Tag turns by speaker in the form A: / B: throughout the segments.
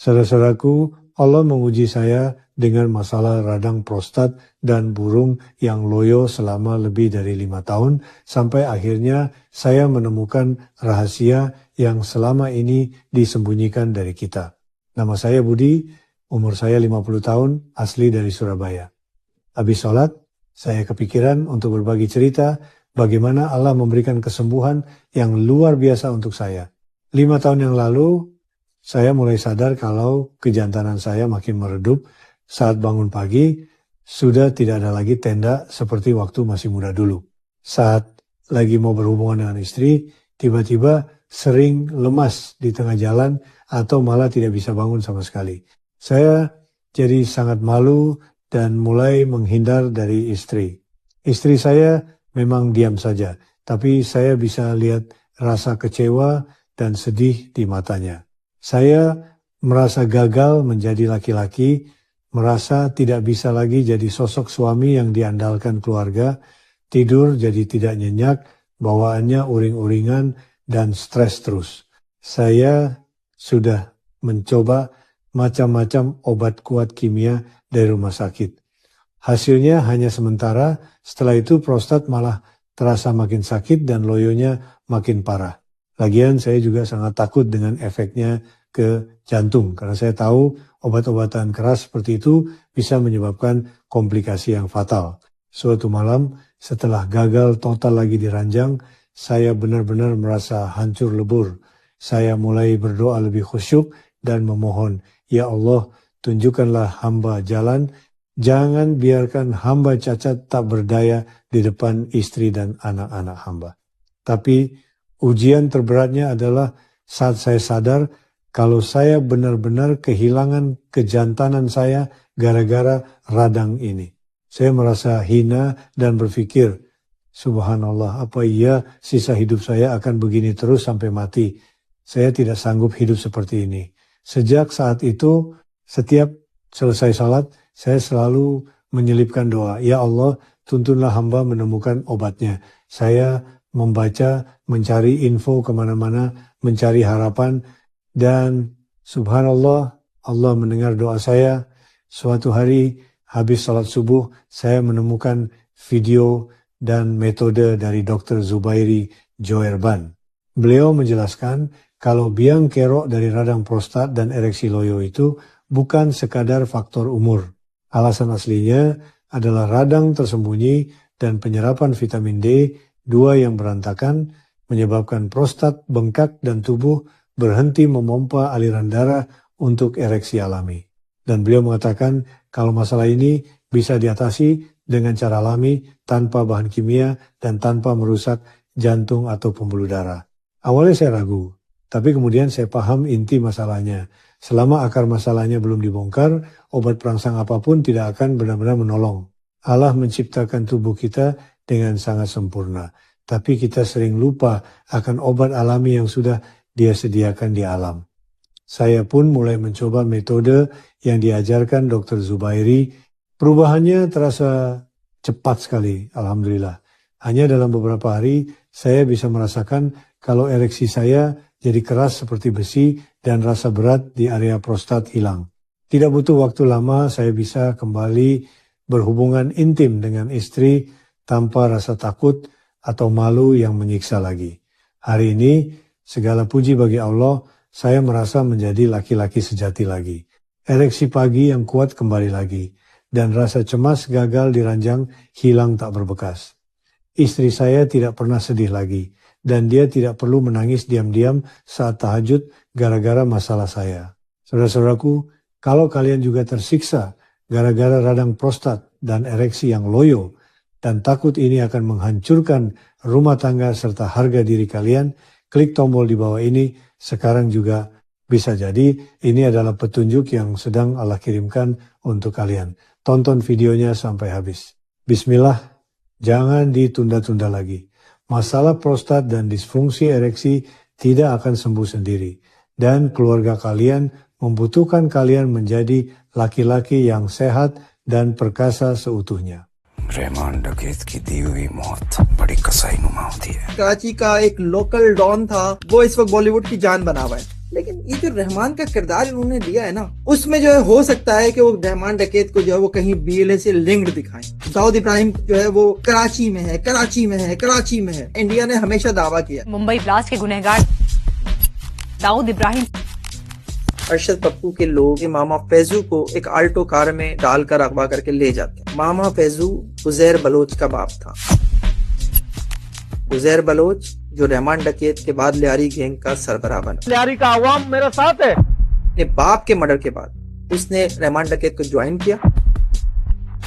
A: Saudara-saudaraku, Allah menguji saya dengan masalah radang prostat dan burung yang loyo selama lebih dari 5 tahun, sampai akhirnya saya menemukan rahasia yang selama ini disembunyikan dari kita. Nama saya Budi, umur saya 50 tahun, asli dari Surabaya. Habis sholat, saya kepikiran untuk berbagi cerita bagaimana Allah memberikan kesembuhan yang luar biasa untuk saya. 5 tahun yang lalu, saya mulai sadar kalau kejantanan saya makin meredup. Saat bangun pagi, sudah tidak ada lagi tenda seperti waktu masih muda dulu. Saat lagi mau berhubungan dengan istri, tiba-tiba sering lemas di tengah jalan atau malah tidak bisa bangun sama sekali. Saya jadi sangat malu dan mulai menghindar dari istri. Istri saya memang diam saja, tapi saya bisa lihat rasa kecewa dan sedih di matanya. Saya merasa gagal menjadi laki-laki, merasa tidak bisa lagi jadi sosok suami yang diandalkan keluarga, tidur jadi tidak nyenyak, bawaannya uring-uringan dan stres terus. Saya sudah mencoba macam-macam obat kuat kimia dari rumah sakit. Hasilnya hanya sementara, setelah itu prostat malah terasa makin sakit dan loyonya makin parah. Lagian saya juga sangat takut dengan efeknya ke jantung, karena saya tahu obat-obatan keras seperti itu bisa menyebabkan komplikasi yang fatal. Suatu malam, setelah gagal total lagi di ranjang, saya benar-benar merasa hancur lebur. Saya mulai berdoa lebih khusyuk dan memohon, "Ya Allah, tunjukkanlah hamba jalan, jangan biarkan hamba cacat tak berdaya di depan istri dan anak-anak hamba." Tapi ujian terberatnya adalah saat saya sadar kalau saya benar-benar kehilangan kejantanan saya gara-gara radang ini. Saya merasa hina dan berpikir, subhanallah, apa iya sisa hidup saya akan begini terus sampai mati? Saya tidak sanggup hidup seperti ini. Sejak saat itu, setiap selesai salat, saya selalu menyelipkan doa, "Ya Allah, tuntunlah hamba menemukan obatnya." Saya membaca, mencari info kemana-mana, mencari harapan, dan subhanallah, Allah mendengar doa saya. Suatu hari habis salat subuh, saya menemukan video dan metode dari Dr. Zubairi Joerban. Beliau menjelaskan kalau biang kerok dari radang prostat dan ereksi loyo itu bukan sekadar faktor umur. Alasan aslinya adalah radang tersembunyi dan penyerapan vitamin D2 yang berantakan menyebabkan prostat bengkak dan tubuh berhenti memompa aliran darah untuk ereksi alami. Dan beliau mengatakan kalau masalah ini bisa diatasi dengan cara alami tanpa bahan kimia dan tanpa merusak jantung atau pembuluh darah. Awalnya saya ragu, tapi kemudian saya paham inti masalahnya. Selama akar masalahnya belum dibongkar, obat perangsang apapun tidak akan benar-benar menolong. Allah menciptakan tubuh kita dengan sangat sempurna, tapi kita sering lupa akan obat alami yang sudah Dia sediakan di alam. Saya pun mulai mencoba metode yang diajarkan Dr. Zubairi. Perubahannya terasa cepat sekali, alhamdulillah. Hanya dalam beberapa hari, saya bisa merasakan kalau ereksi saya jadi keras seperti besi dan rasa berat di area prostat hilang. Tidak butuh waktu lama, saya bisa kembali berhubungan intim dengan istri tanpa rasa takut atau malu yang menyiksa lagi. Hari ini, segala puji bagi Allah, saya merasa menjadi laki-laki sejati lagi. Ereksi pagi yang kuat kembali lagi, dan rasa cemas gagal di ranjang hilang tak berbekas. Istri saya tidak pernah sedih lagi, dan dia tidak perlu menangis diam-diam saat tahajud gara-gara masalah saya. Saudara-saudaraku, kalau kalian juga tersiksa gara-gara radang prostat dan ereksi yang loyo, dan takut ini akan menghancurkan rumah tangga serta harga diri kalian, klik tombol di bawah ini sekarang juga. Bisa jadi ini adalah petunjuk yang sedang Allah kirimkan untuk kalian. Tonton videonya sampai habis. Bismillah, jangan ditunda-tunda lagi. Masalah prostat dan disfungsi ereksi tidak akan sembuh sendiri. Dan keluarga kalian membutuhkan kalian menjadi laki-laki yang sehat dan perkasa seutuhnya.
B: Rahman डकैत की दी हुई मौत बड़ी कसाईनुमा होती है।
C: कराची का एक local don था, वो इस वक्त बॉलीवुड की जान बना हुआ है। लेकिन ये जो रहमान का किरदार इन्होंने लिया है ना, उसमें जो है हो सकता है कि वो रहमान डकैत को जो है वो कहीं बीएलए से लिंक्ड दिखाएं। दाऊद इब्राहिम जो है वो कराची में है, कराची में है, कराची में है। इंडिया ने हमेशा दावा किया।
D: मुंबई ब्लास्ट के गुनहगार दाऊद इब्राहिम
C: अरशद पप्पू के लोग मामा फैजू को एक आल्टो कार में डालकर अगवा करके ले जाते हैं। मामा फैजू उजैर बलोच का बाप था। उजैर बलोच जो रहमान डकैत के बाद लियारी गैंग का सरबराह बना।
E: लियारी का अवाम मेरे साथ है।
C: अपने बाप के मर्डर के बाद उसने रहमान डकैत को ज्वाइन किया।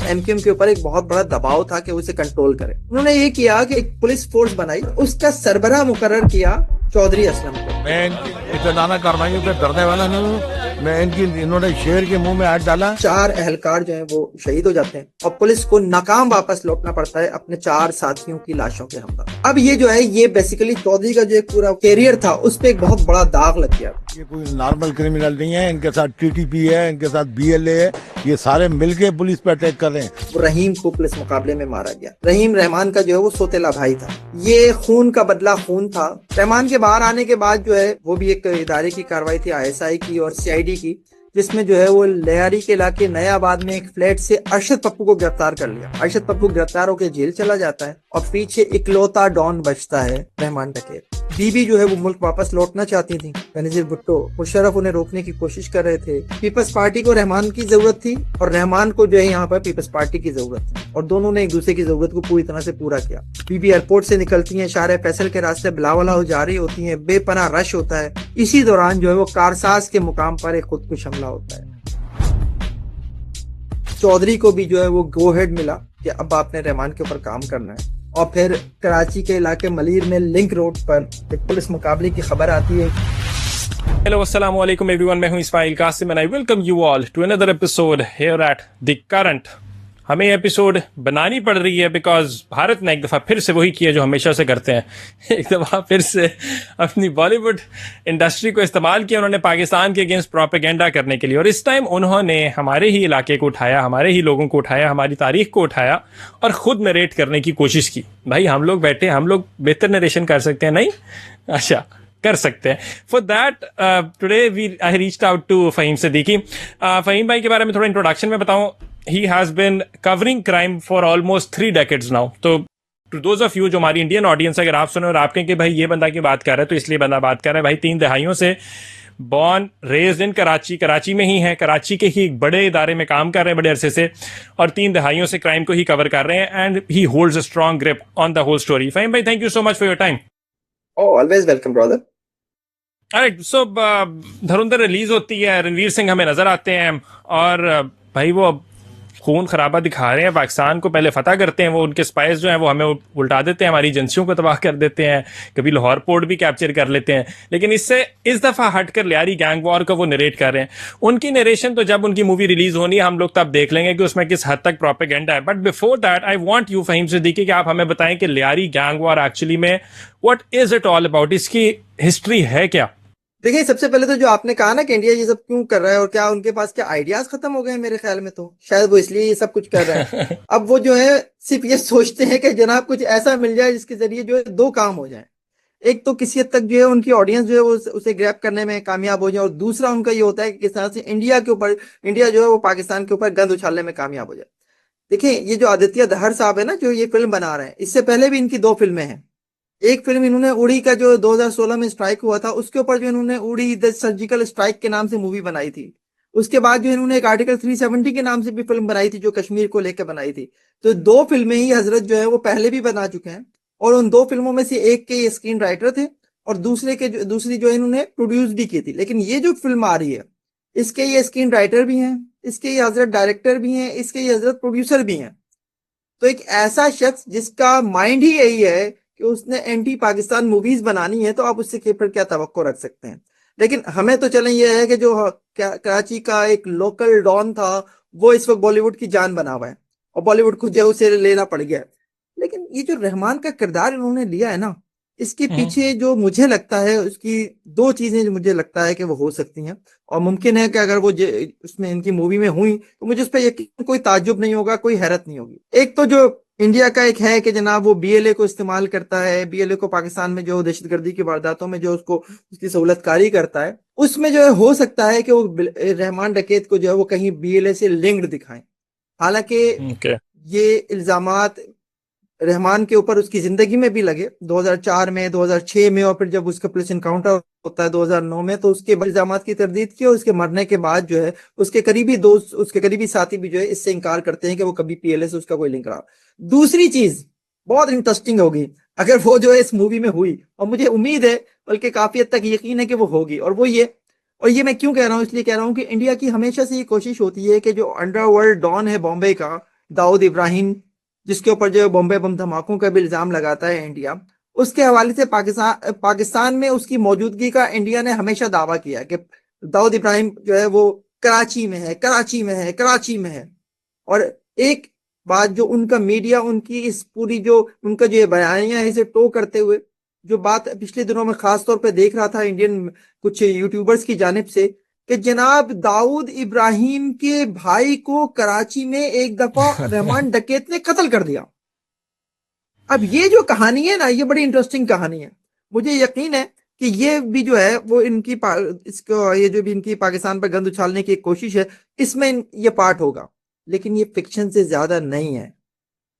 C: एमक्यूएम के ऊपर एक बहुत बड़ा दबाव था कि उसे कंट्रोल करे। उन्होंने ये किया कि एक पुलिस फोर्स बनाई, उसका सरबराह मुकर्रर किया चौधरी असलम को।
F: मैं इतना नाना कार्रवाइयों पे डरने वाला नहीं हूँ। मैं इन्होंने शेर के मुंह में हाथ डाला।
C: 4 एहलकार जो हैं वो शहीद हो जाते हैं और पुलिस को नाकाम वापस लौटना पड़ता है अपने 4 साथियों की लाशों के हमला। अब ये जो है ये बेसिकली चौधरी का जो एक पूरा कैरियर था उस पे एक बहुत बड़ा दाग लग गया।
F: ये कोई नॉर्मल क्रिमिनल नहीं है, इनके साथ टीटीपी है, इनके साथ बीएलए है, ये सारे मिलके पुलिस पे अटैक कर रहे हैं।
C: रहीम को पुलिस मुकाबले में मारा गया। रहीम रहमान का जो है वो सोतेला भाई था। ये खून का बदला खून था। रहमान के बाहर आने के बाद जो है वो भी एक इदारे की कार्रवाई थी, आईएसआई की और सीआईडी की, जिसमें जो है वो लियारी के इलाके नयाबाद में एक फ्लैट से अरशद पप्पू को गिरफ्तार कर लिया। अरशद पप्पू गिरफ्तार होकर जेल चला जाता है और पीछे इकलौता डॉन बचता है रहमान डकैत। बीबी जो है वो मुल्क वापस लौटना चाहती थी। बेनजीर भुट्टो, मुशर्रफ उन्हें रोकने की कोशिश कर रहे थे। पीपल्स पार्टी को रहमान की जरूरत थी और रहमान को जो है यहाँ पर पीपल्स पार्टी की जरूरत थी और दोनों ने एक दूसरे की जरूरत को पूरी तरह से पूरा किया। बीबी एयरपोर्ट से निकलती है, शाह फैसल के रास्ते बिलावला हो जा रही होती है, बेपनाह रश होता है। इसी दौरान जो है वो कारसाज के मुकाम पर एक खुदकुश हमला होता है। चौधरी को भी जो है वो गो हेड मिला कि अब आपने रहमान के ऊपर काम करना है और फिर कराची के इलाके मलीर में लिंक रोड पर एक पुलिस मुकाबले की खबर आती है।
G: हेलो अस्सलाम वालेकुम एवरीवन, मैं हूं Ismail Kasim and I welcome you all to another episode here at the current. हमें एपिसोड बनानी पड़ रही है बिकॉज भारत ने एक दफ़ा फिर से वही किया जो हमेशा से करते हैं। एक दफ़ा फिर से अपनी बॉलीवुड इंडस्ट्री को इस्तेमाल किया उन्होंने पाकिस्तान के अगेंस्ट प्रोपेगेंडा करने के लिए, और इस टाइम उन्होंने हमारे ही इलाके को उठाया, हमारे ही लोगों को उठाया, हमारी तारीख को उठाया और ख़ुद नरेट करने की कोशिश की। भाई हम लोग बैठे, हम लोग बेहतर नरेशन कर सकते हैं नहीं? अच्छा, कर सकते हैं। For that today I reached out to Faheem Siddiqui. Faheem भाई के बारे में थोड़ा इंट्रोडक्शन में बताऊं। He has been covering crime for almost 3 decades now. तो to those of you जो हमारी इंडियन ऑडियंस, अगर आप सुनो और आप कहें कि भाई ये बंदा की बात कर रहा है तो इसलिए बंदा बात कर रहा है, भाई 3 दहाइयों से born raised in Karachi, Karachi में ही है, कराची के ही एक बड़े इदारे में काम कर रहे हैं बड़े अरसे से, और 3 दहाइयों से क्राइम को ही कवर कर रहे हैं and he holds a strong grip on the whole story. Faheem भाई, thank you so much for your time.
C: Always welcome brother.
G: Right, so Dhurandhar release होती है, रणवीर सिंह हमें नजर आते हैं और भाई वो खून खराबा दिखा रहे हैं, पाकिस्तान को पहले फतह करते हैं, वो उनके स्पाइस जो हैं वो हमें उल्टा देते हैं, हमारी एजेंसियों को तबाह कर देते हैं, कभी लाहौर पोर्ट भी कैप्चर कर लेते हैं। लेकिन इससे इस दफ़ा हटकर लियारी गैंग वॉर का वो नरेट कर रहे हैं। उनकी नरेशन तो जब उनकी मूवी रिलीज होनी है हम लोग तब देख लेंगे कि उसमें किस हद तक प्रोपेगेंडा है। But before that I want you Faheem Siddiqui कि आप हमें बताएं कि लियारी गैंग वॉर एक्चुअली में what is it all about, इसकी हिस्ट्री है क्या?
C: देखिए, सबसे पहले तो जो आपने कहा ना कि इंडिया ये सब क्यों कर रहा है और क्या उनके पास क्या आइडियाज खत्म हो गए, मेरे ख्याल में तो शायद वो इसलिए ये सब कुछ कर रहे हैं। अब वो जो है सिर्फ ये सोचते हैं कि जनाब कुछ ऐसा मिल जाए जिसके जरिए जो है 2 काम हो जाए। एक तो किसी हद तक जो है उनकी ऑडियंस जो है वो उसे ग्रैब करने में कामयाब हो जाए, और दूसरा उनका ये होता है कि किस तरह से इंडिया जो है वो पाकिस्तान के ऊपर गंद उछालने में कामयाब हो जाए। देखिए, ये जो आदित्य दहर साहब है ना जो ये फिल्म बना रहे हैं, इससे पहले भी इनकी 2 फिल्में हैं। एक फिल्म इन्होंने उड़ी का जो 2016 में स्ट्राइक हुआ था उसके ऊपर जो इन्होंने उड़ी द सर्जिकल स्ट्राइक के नाम से मूवी बनाई थी। उसके बाद जो इन्होंने एक आर्टिकल 370 के नाम से भी फिल्म बनाई थी जो कश्मीर को लेकर बनाई थी। तो 2 फिल्में ही हजरत जो है वो पहले भी बना चुके हैं, और उन 2 फिल्मों में से एक के ये स्क्रीन राइटर थे और दूसरी जो इन्होंने प्रोड्यूस भी की थी। लेकिन ये जो फिल्म आ रही है इसके ये स्क्रीन राइटर भी हैं, इसके ये हजरत डायरेक्टर भी हैं, इसके ये हजरत प्रोड्यूसर भी हैं। तो एक ऐसा शख्स जिसका माइंड ही यही है कि उसने एंटी पाकिस्तान मूवीज बनानी है, तो आप उससे फिर क्या तवक्को रख सकते हैं। लेकिन हमें तो चलें यह है कि जो कराची का एक लोकल डॉन था वो इस वक्त बॉलीवुड की जान बना हुआ है और बॉलीवुड को जो उसे लेना पड़ गया है। लेकिन ये जो रहमान का किरदार इन्होंने लिया है ना, इसके पीछे जो मुझे लगता है उसकी 2 चीजें जो मुझे लगता है कि वो हो सकती हैं, और मुमकिन है कि अगर वो उसमें इनकी मूवी में हुई तो मुझे उस पर यकीन कोई ताज्जुब नहीं होगा, कोई हैरत नहीं होगी। एक तो जो इंडिया का एक है कि जनाब वो बीएलए को इस्तेमाल करता है, बीएलए को पाकिस्तान में जो दहशतगर्दी की वारदातों में जो उसको उसकी सहूलतकारी करता है, उसमें जो है हो सकता है कि वो रहमान डकैत को जो है वो कहीं बीएलए से लिंक्ड दिखाएं। हालांकि
G: ओके।
C: ये इल्जामात रहमान के ऊपर उसकी जिंदगी में भी लगे 2004 में, 2006 में, और फिर जब उसका पुलिस इनकाउंटर होता है 2009 में, तो उसके इल्जामात की तरदीद की और उसके मरने के बाद जो है उसके करीबी दोस्त, उसके करीबी साथी भी जो है इससे इनकार करते हैं कि वो कभी पीएलए से उसका कोई लिंक रहा। दूसरी चीज बहुत इंटरेस्टिंग होगी अगर वो जो है इस मूवी में हुई, और मुझे उम्मीद है बल्कि काफी हद तक यकीन है कि वो होगी, और वो ये, और ये मैं क्यों कह रहा हूँ, इसलिए कह रहा हूँ कि इंडिया की हमेशा से ये कोशिश होती है कि जो अंडरवर्ल्ड डॉन है बॉम्बे का, दाऊद इब्राहिम, जिसके ऊपर जो बॉम्बे बम धमाकों का भी इल्जाम लगाता है इंडिया, उसके हवाले से पाकिस्तान में उसकी मौजूदगी का इंडिया ने हमेशा दावा किया है कि दाऊद इब्राहिम जो है वो कराची में है, कराची में है, कराची में है। और एक बात जो उनका मीडिया, उनकी इस पूरी जो उनका जो ये बयानियां है इसे टो करते हुए, जो बात पिछले दिनों में खास तौर पे देख रहा था इंडियन कुछ यूट्यूबर्स की जानिब से, कि जनाब दाऊद इब्राहिम के भाई को कराची में एक दफा रहमान डकैत ने कत्ल कर दिया। अब ये जो कहानी है ना, ये बड़ी इंटरेस्टिंग कहानी है। मुझे यकीन है कि ये भी जो है वो इनकी इसको ये जो भी इनकी पाकिस्तान पर गंद उछालने की एक कोशिश है, इसमें ये पार्ट होगा, लेकिन ये फिक्शन से ज्यादा नहीं है।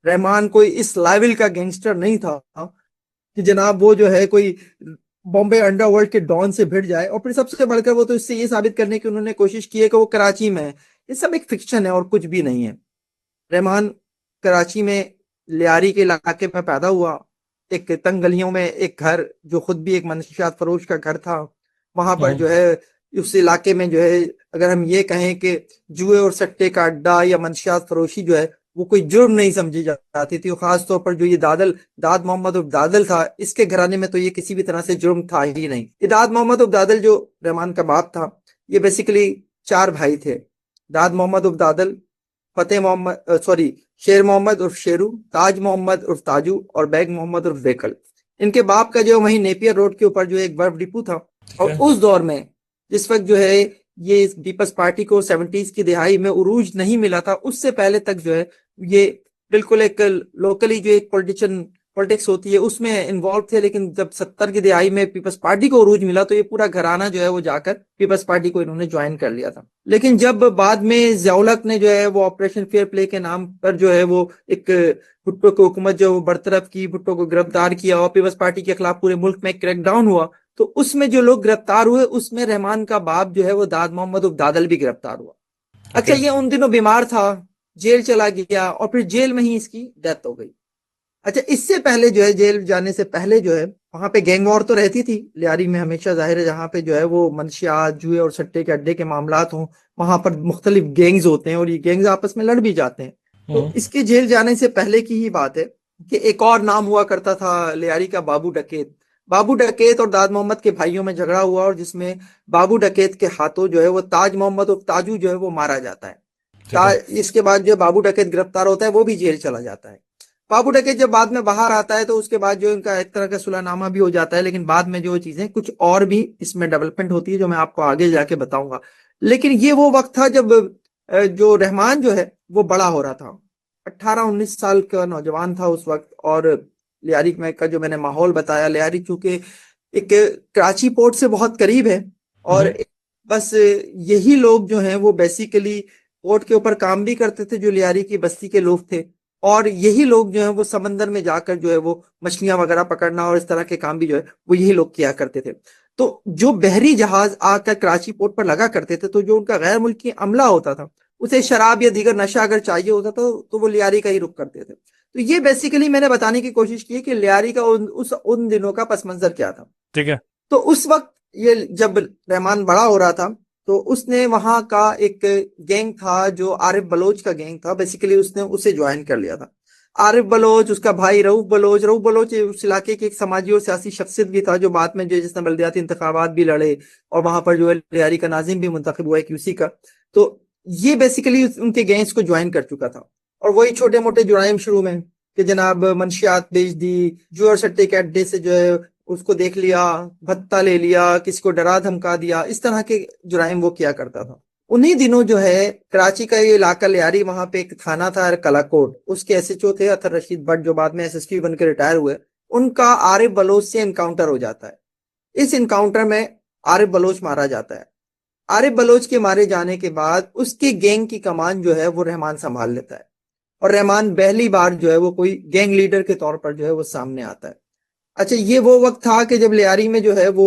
C: रहमान कोई इस लेवल का गैंगस्टर नहीं था कि जनाब वो जो है कोई बॉम्बे अंडरवर्ल्ड के डॉन से भिड़ जाए, और फिर सबसे बढ़कर वो तो इससे ये साबित करने की उन्होंने कोशिश की है कि वो कराची में है। ये सब एक फिक्शन है और कुछ भी नहीं है। रहमान कराची में लियारी के इलाके में पैदा हुआ, एक तंग गलियों में एक घर जो खुद भी एक मंशियात फरोश का घर था, वहां पर जो है उस इलाके में जो है अगर हम ये कहें कि जुए और सट्टे का अड्डा या मंशियात फरोशी जो है वो कोई जुर्म नहीं समझी जाती थी। खास तौर पर जो ये दाद मोहम्मद उर्फ दादल था, इसके घराने में तो ये किसी भी तरह से जुर्म था ही नहीं। ये दाद मोहम्मद उर्फ दादल जो रहमान का बाप था, ये बेसिकली 4 भाई थे। दाद मोहम्मद उर्फ दादल, फतेह मोहम्मद शेर मोहम्मद उर्फ शेरू, ताज मोहम्मद उर्फ ताजू और बैग मोहम्मद उर्फ बेकल। इनके बाप का जो वहीं नेपियर रोड के ऊपर जो एक बर्फ डिपो था, और उस दौर में जिस वक्त जो है ये पीपल्स पार्टी को 70s की दिहाई में उरूज नहीं मिला था, उससे पहले तक जो है ये बिल्कुल एक लोकली जो एक पॉलिटिक्स होती है उसमें इन्वॉल्व थे। लेकिन जब 70 की दिहाई में पीपल्स पार्टी को उरूज मिला तो ये पूरा घराना जो है वो जाकर पीपल्स पार्टी को इन्होंने ज्वाइन कर लिया था। लेकिन जब बाद में ज़ियाउल हक ने जो है वो ऑपरेशन फेयर प्ले के नाम पर जो है वो एक भुट्टो की हुकूमत जो बरतरफ की, भुट्टो को गिरफ्तार किया और पीपल्स पार्टी के खिलाफ पूरे मुल्क में क्रैकडाउन हुआ, तो उसमें जो लोग गिरफ्तार हुए उसमें रहमान का बाप जो है वो दाद मोहम्मद उर्फ दादल भी गिरफ्तार हुआ। अच्छा, ये उन दिनों बीमार था, जेल चला गया और फिर जेल में ही इसकी डेथ हो गई। अच्छा, इससे पहले जो है जेल जाने से पहले जो है वहां पे गैंग वॉर तो रहती थी लियारी में हमेशा, जाहिर है जहाँ पे जो है वो मंशियात, जुए और सट्टे के अड्डे के मामलात हों, वहां पर मुख्तलिफ गैंग्स होते हैं और ये गैंग्स आपस में लड़ भी जाते हैं। तो इसके जेल जाने से पहले की ही बात है कि एक और नाम हुआ करता था लियारी का, बाबू डकैत। बाबू डकैत और दाद मोहम्मद के भाइयों में झगड़ा हुआ और जिसमें बाबू डकैत के हाथों जो है वो ताज मोहम्मद और ताजू जो है वो मारा जाता है। इसके बाद जो बाबू डकैत गिरफ्तार होता है वो भी जेल चला जाता है। बाबू डकैत जब बाद में बाहर आता है तो उसके बाद जो इनका एक तरह का सुलहनामा भी हो जाता है, लेकिन बाद में जो चीजें कुछ और भी इसमें डेवलपमेंट होती है जो मैं आपको आगे जाके बताऊंगा। लेकिन ये वो वक्त था जब जो रहमान जो है वो बड़ा हो रहा था, 18-19 साल का नौजवान था उस वक्त। और लियारी में का जो मैंने माहौल बताया, लियारी चूंकि एक कराची पोर्ट से बहुत करीब है और बस यही लोग जो हैं वो बेसिकली पोर्ट के ऊपर काम भी करते थे जो लियारी की बस्ती के लोग थे, और यही लोग जो है वो समंदर में जाकर जो है वो मछलियां वगैरह पकड़ना और इस तरह के काम भी जो है वो यही लोग किया करते थे। तो जो बहरी जहाज आकर कराची पोर्ट पर लगा करते थे, तो जो उनका गैर मुल्की अमला होता था उसे शराब या दीगर नशा अगर चाहिए होता तो वो लियारी का ही रुख करते थे। तो ये बेसिकली मैंने बताने की कोशिश की कि लियारी का उन दिनों का पस मंजर क्या था।
G: ठीक है।
C: तो उस वक्त ये जब रहमान बड़ा हो रहा था तो उसने वहां का एक गैंग था जो आरिफ बलोच का गैंग था, बेसिकली उसने उसे ज्वाइन कर लिया था। आरिफ बलोच, उसका भाई रऊफ बलोच उस इलाके की एक समाजी और सियासी शख्सियत भी था जो बाद में जो जिसने बल्दियाती इंतखाबात भी लड़े और वहां पर जो है लियारी का नाजिम भी मुंतखब हुआ है क्यूसी का। तो ये बेसिकली उनके गैंग्स को ज्वाइन कर चुका था और वही छोटे मोटे जुराइम शुरू में कि जनाब मंशियात बेच दी, जुए और सट्टे के अड्डे से जो है उसको देख लिया, भत्ता ले लिया, किसी को डरा धमका दिया, इस तरह के जुराइम वो किया करता था। उन्हीं दिनों जो है कराची का ये इलाका लियारी, वहां पे एक थाना था कलाकोट, उसके एसएचओ थे अतर रशीद भट्ट जो बाद में एसएसपी बनकर रिटायर हुए, उनका आरिफ बलोच से इनकाउंटर हो जाता है। इस इनकाउंटर में आरिफ बलोच मारा जाता है। आरिफ बलोच के मारे जाने के बाद उसकी गैंग की कमान जो है वो रहमान संभाल लेता है, और रहमान पहली बार जो है वो कोई गैंग लीडर के तौर पर जो है वो सामने आता है। अच्छा, ये वो वक्त था कि जब लियारी में जो है वो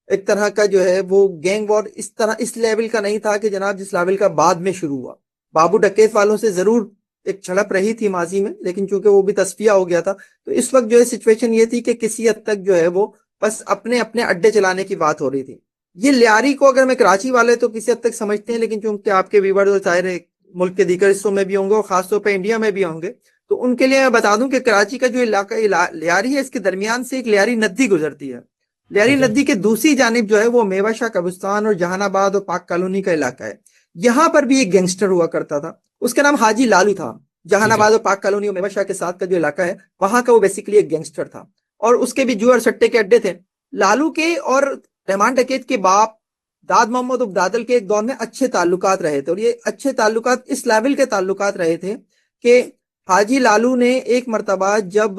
C: एक तरह का जो है वो गैंग वॉर इस तरह इस लेवल का नहीं था कि जनाब जिस लेवल का बाद में शुरू हुआ। बाबू डकैत वालों से जरूर एक झड़प रही थी माजी में, लेकिन चूंकि वो भी तस्फिया हो गया था, तो इस वक्त जो है सिचुएशन ये थी कि किसी हद तक जो है वो बस अपने अपने अड्डे चलाने की बात हो रही थी। ये लियारी को अगर मैं कराची वाले तो किसी हद तक समझते हैं, लेकिन चूंकि आपके व्यूअर्स और सारे मुल्क के दीगर हिस्सों में भी होंगे और खासतौर पर इंडिया में भी होंगे, तो उनके लिए मैं बता दूं कि कराची का जो इलाका लियारी है, इसके दरमियान से एक लियारी नदी गुजरती है। लियारी नदी के दूसरी जानिब जो है वो मेवाशाह कब्रिस्तान और जहानाबाद और पाक कॉलोनी का इलाका है। यहाँ पर भी एक गैंगस्टर हुआ करता था, उसका नाम हाजी लालू था। जहानाबाद और पाक कॉलोनी और मेवाशाह के साथ का जो इलाका है, वहां का वो बेसिकली एक गैंगस्टर था, और उसके भी जुए और सट्टे के अड्डे थे। लालू के और रहमान डकैत के बाप दाद मोहम्मद उबदादल के एक दौर में अच्छे ताल्लुकात रहे थे, और ये अच्छे ताल्लुकात इस लेवल के ताल्लुकात रहे थे कि हाजी लालू ने एक मर्तबा जब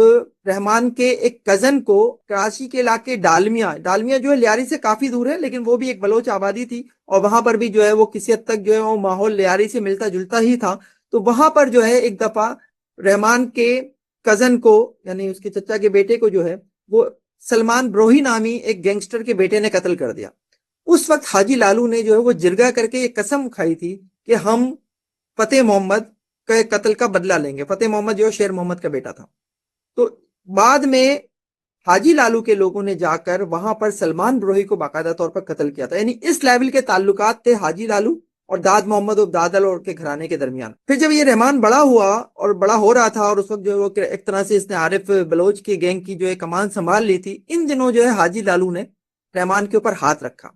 C: रहमान के एक कजन को कराची के इलाके डालमिया जो है लियारी से काफी दूर है, लेकिन वो भी एक बलोच आबादी थी, और वहां पर भी जो है वो किसी हद तक जो है वो माहौल लियारी से मिलता जुलता ही था। तो वहां पर जो है एक दफा रहमान के कजन को, यानी उसके चचा के बेटे को जो है वो सलमान ब्रोही नामी एक गैंगस्टर के बेटे ने कत्ल कर दिया। उस वक्त हाजी लालू ने जो है वो जिरगा करके ये कसम खाई थी कि हम फतेह मोहम्मद के कत्ल का बदला लेंगे। फतेह मोहम्मद जो शेर मोहम्मद का बेटा था। तो बाद में हाजी लालू के लोगों ने जाकर वहां पर सलमान ब्रोही को बाकायदा तौर पर कत्ल किया था। यानी इस लेवल के ताल्लुकात थे हाजी लालू और दाद मोहम्मद उबदादल और के घराने के दरमियान। फिर जब ये रहमान बड़ा हुआ और बड़ा हो रहा था, और उस वक्त जो है वो एक तरह से इसने आरिफ बलोच की गैंग की जो है कमान संभाल ली थी, इन दिनों जो है हाजी लालू ने रहमान के ऊपर हाथ रखा,